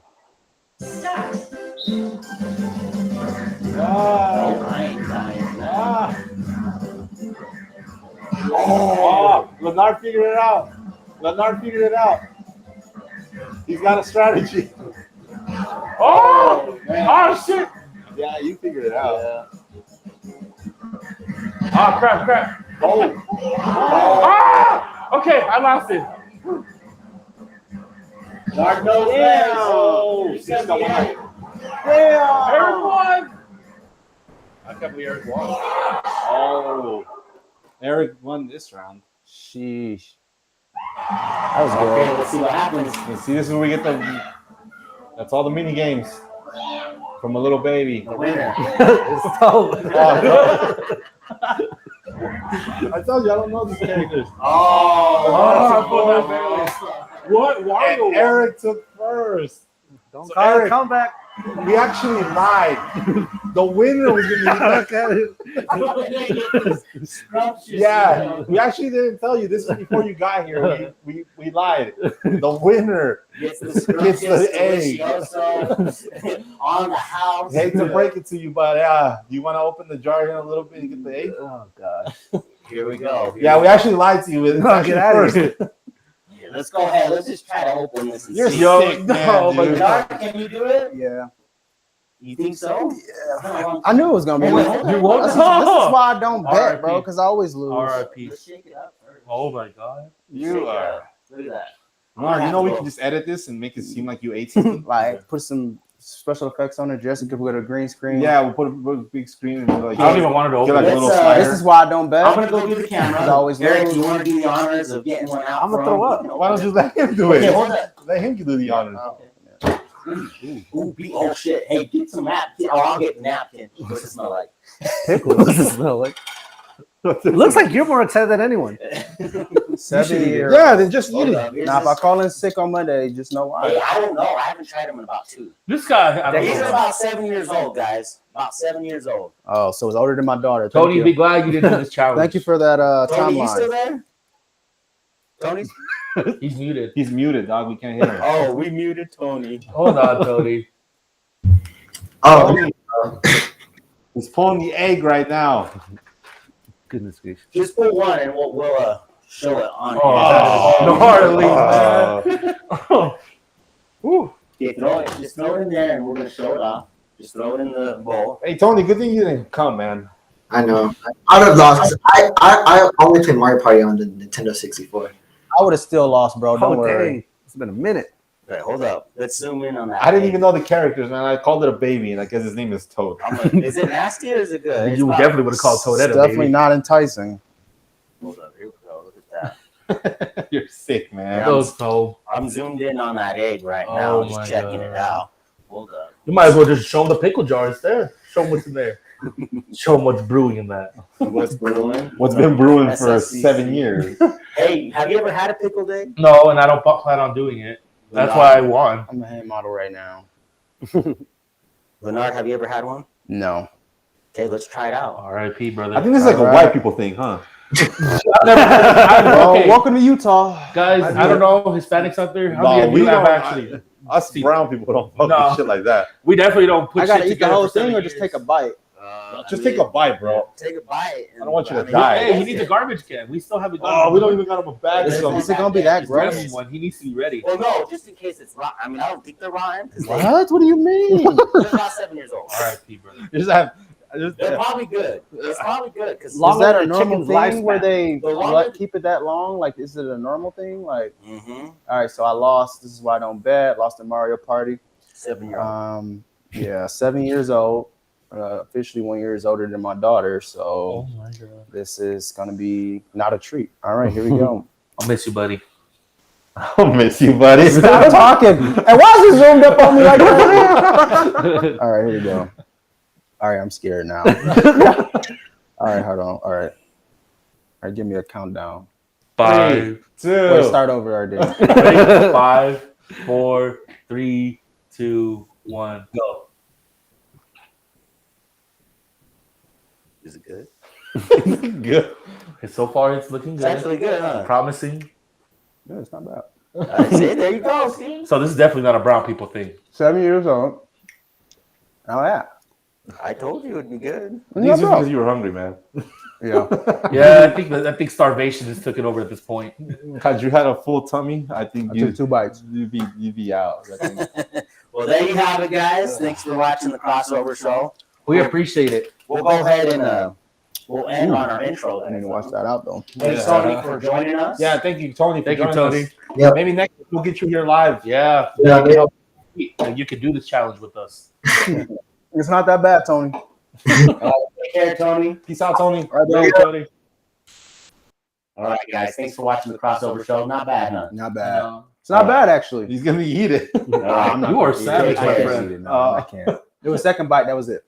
Oh, Leonard figured it out. Leonard figured it out. He's got a strategy. Oh, oh shit. Yeah, you figured it out. Oh crap. Oh. Ah! Okay, I lost it. Dark nose Damn. Oh, He's got one. Damn. Eric won. I can't believe Eric won. Oh. Eric won this round. Sheesh. That was Okay, good. let's see what happens. And see, this is where we get the. That's all the mini games from a little baby. The winner. I told you I don't know these characters. What? Why? And Eric took first. Don't So call it Eric- a comeback. We actually lied. The winner was going to be. Yeah, we actually didn't tell you this before you got here. We lied. The winner Gets the gets the egg. delicioso on the house. Hate to break it to you, but yeah, you want to open the jar here in a little bit and get the egg? Oh god. Here we go. Yeah, we actually lied to you. It's No, actually get out of first. here. Yeah, let's go ahead. Let's just try to open this. And You're see. sick, man, dude. Dark, can you do it? Yeah. You think so? Yeah. I knew it was gonna be. Wait, This hold is on. this is why I don't bet, R.I.P. bro, because I always lose. R.I.P. Let's shake it up first. Oh my god. You are. Look at that. You know we can just edit this and make it seem like you ate something. Like put some special effects on it, just to put a green screen. Yeah, we'll put a big screen and like. I don't even want it to open. Get like a Let's, little This slider. is why I don't bet. I'm gonna go do the camera. I always Eric, lose. you want to do the honors of getting one out? I'm gonna from- throw up. Why don't you let him do Okay, it? hold up. Let him do the honors. Oh shit! Hey, get some napkin. Oh, I'll get the napkin. What's it smell like? Pickle. What does it smell like? It looks like you're more excited than anyone. 70 or Yeah, then just eat Hold it. up. Here's now, if this- I call in sick on Monday, just know Hey, why. I don't know. I haven't tried them in about 2. This guy. I don't He's know. about 7 years old, guys. About 7 years old. Oh, so it's older than my daughter. Thank Tony, you. be glad you didn't do this challenge. Thank you for that Tony, you still timeline. there? Tony? He's muted. He's muted, dog. We can't hear him. Oh, we muted Tony. Hold on, Tony. Oh, He's pulling the egg right now. Goodness gracious. Just put one and we'll show it on Oh, gnarly, man. Okay, throw it. Just throw it in there and we're going to show it off. Just throw it in the bowl. Hey, Tony, good thing you didn't come, man. I know. I would have lost. I only played Mario Party on the Nintendo 64. I would have still lost, bro. Don't Oh, worry. dang. It's been a minute. Okay, hold up. Let's zoom in on that. I didn't even know the characters, man. I called it a baby, and I guess his name is Toad. Is it nasty or is it good? You definitely would have called Toadette It's a definitely baby. not enticing. Hold up. Here we go. Look at that. You're sick, man. Those Toad. I'm zoomed in on that egg right now. Oh I'm my just checking God. it out. Hold up. You might as well just show him the pickle jar. It's there. Show him what's in there. Show him what's brewing in that. What's brewing? What's been brewing for SSCC. 7 years? Hey, have you ever had a pickled egg? No, and I don't plan on doing it. That's why I won. I'm a hand model right now. Bernard, have you ever had one? No. Okay, let's try it out. R.I.P. brother. I think this is like a Alright. white people thing, huh? Well, Okay. welcome to Utah. Guys, I don't know Hispanics out there. How many of you have actually? Us brown people don't fuck No. with shit like that. We definitely don't put I gotta shit eat the together whole for 7 thing or just years. take a bite. Just take a bite, bro. Take a bite. I don't want you to mean, die. Hey, he needs a garbage can. We still haven't done Oh, we don't even got him a bag or Is something. it gonna be that gross? Grab him one. He needs to be ready. Well, no, just in case it's rotten. I mean, I don't think they're rotten because What? What do you mean? they're about 7 years old. R.I.P. brother. You just have They're probably good. It's probably good because Is that a normal thing where they keep it that long? Like, is it a normal thing? Like, all right, so I lost. This is why I don't bet. Lost in Mario Party. 7-year-old. Yeah, 7 years old. Officially 1 year older than my daughter. So Oh my God. This is gonna be not a treat. All right, here we go. I'll miss you, buddy. I'll miss you, buddy. Stop talking. And why is this zoomed up on me like that? All right, here we go. All right, I'm scared now. All right, hold on. All right, give me a countdown. 5, 2. Wait, start over, RD. 5, 4, 3, 2, 1, go. Is it good? Good. So far, it's looking good. It's actually good, huh? Promising. Yeah, it's not bad. See, there you go, Steve. So this is definitely not a brown people thing. 7 years old. Oh yeah. I told you it'd be good. It's just because you were hungry, man. Yeah. Yeah, I think starvation just took it over at this point. Had you had a full tummy, I think I took 2 bites. You'd be out. I think. Well, there you have it, guys. Thanks for watching the crossover show. We appreciate it. We'll go ahead and we'll end on our intro. I need to watch that out though. Thanks, Tony, for joining us. Yeah, thank you, Tony. Thank you, Tony. Yep. Maybe next week we'll get you here live. Yeah. Yeah. You can do this challenge with us. It's not that bad, Tony. Take care, Tony. Peace out, Tony. All right, Tony. All right, guys. Thanks for watching the crossover show. Not bad, huh? Not bad. It's not bad actually. He's gonna eat it. I'm not You are gonna eat it. savage, I my can't friend. eat it. No, I can't. It was second bite. That was it.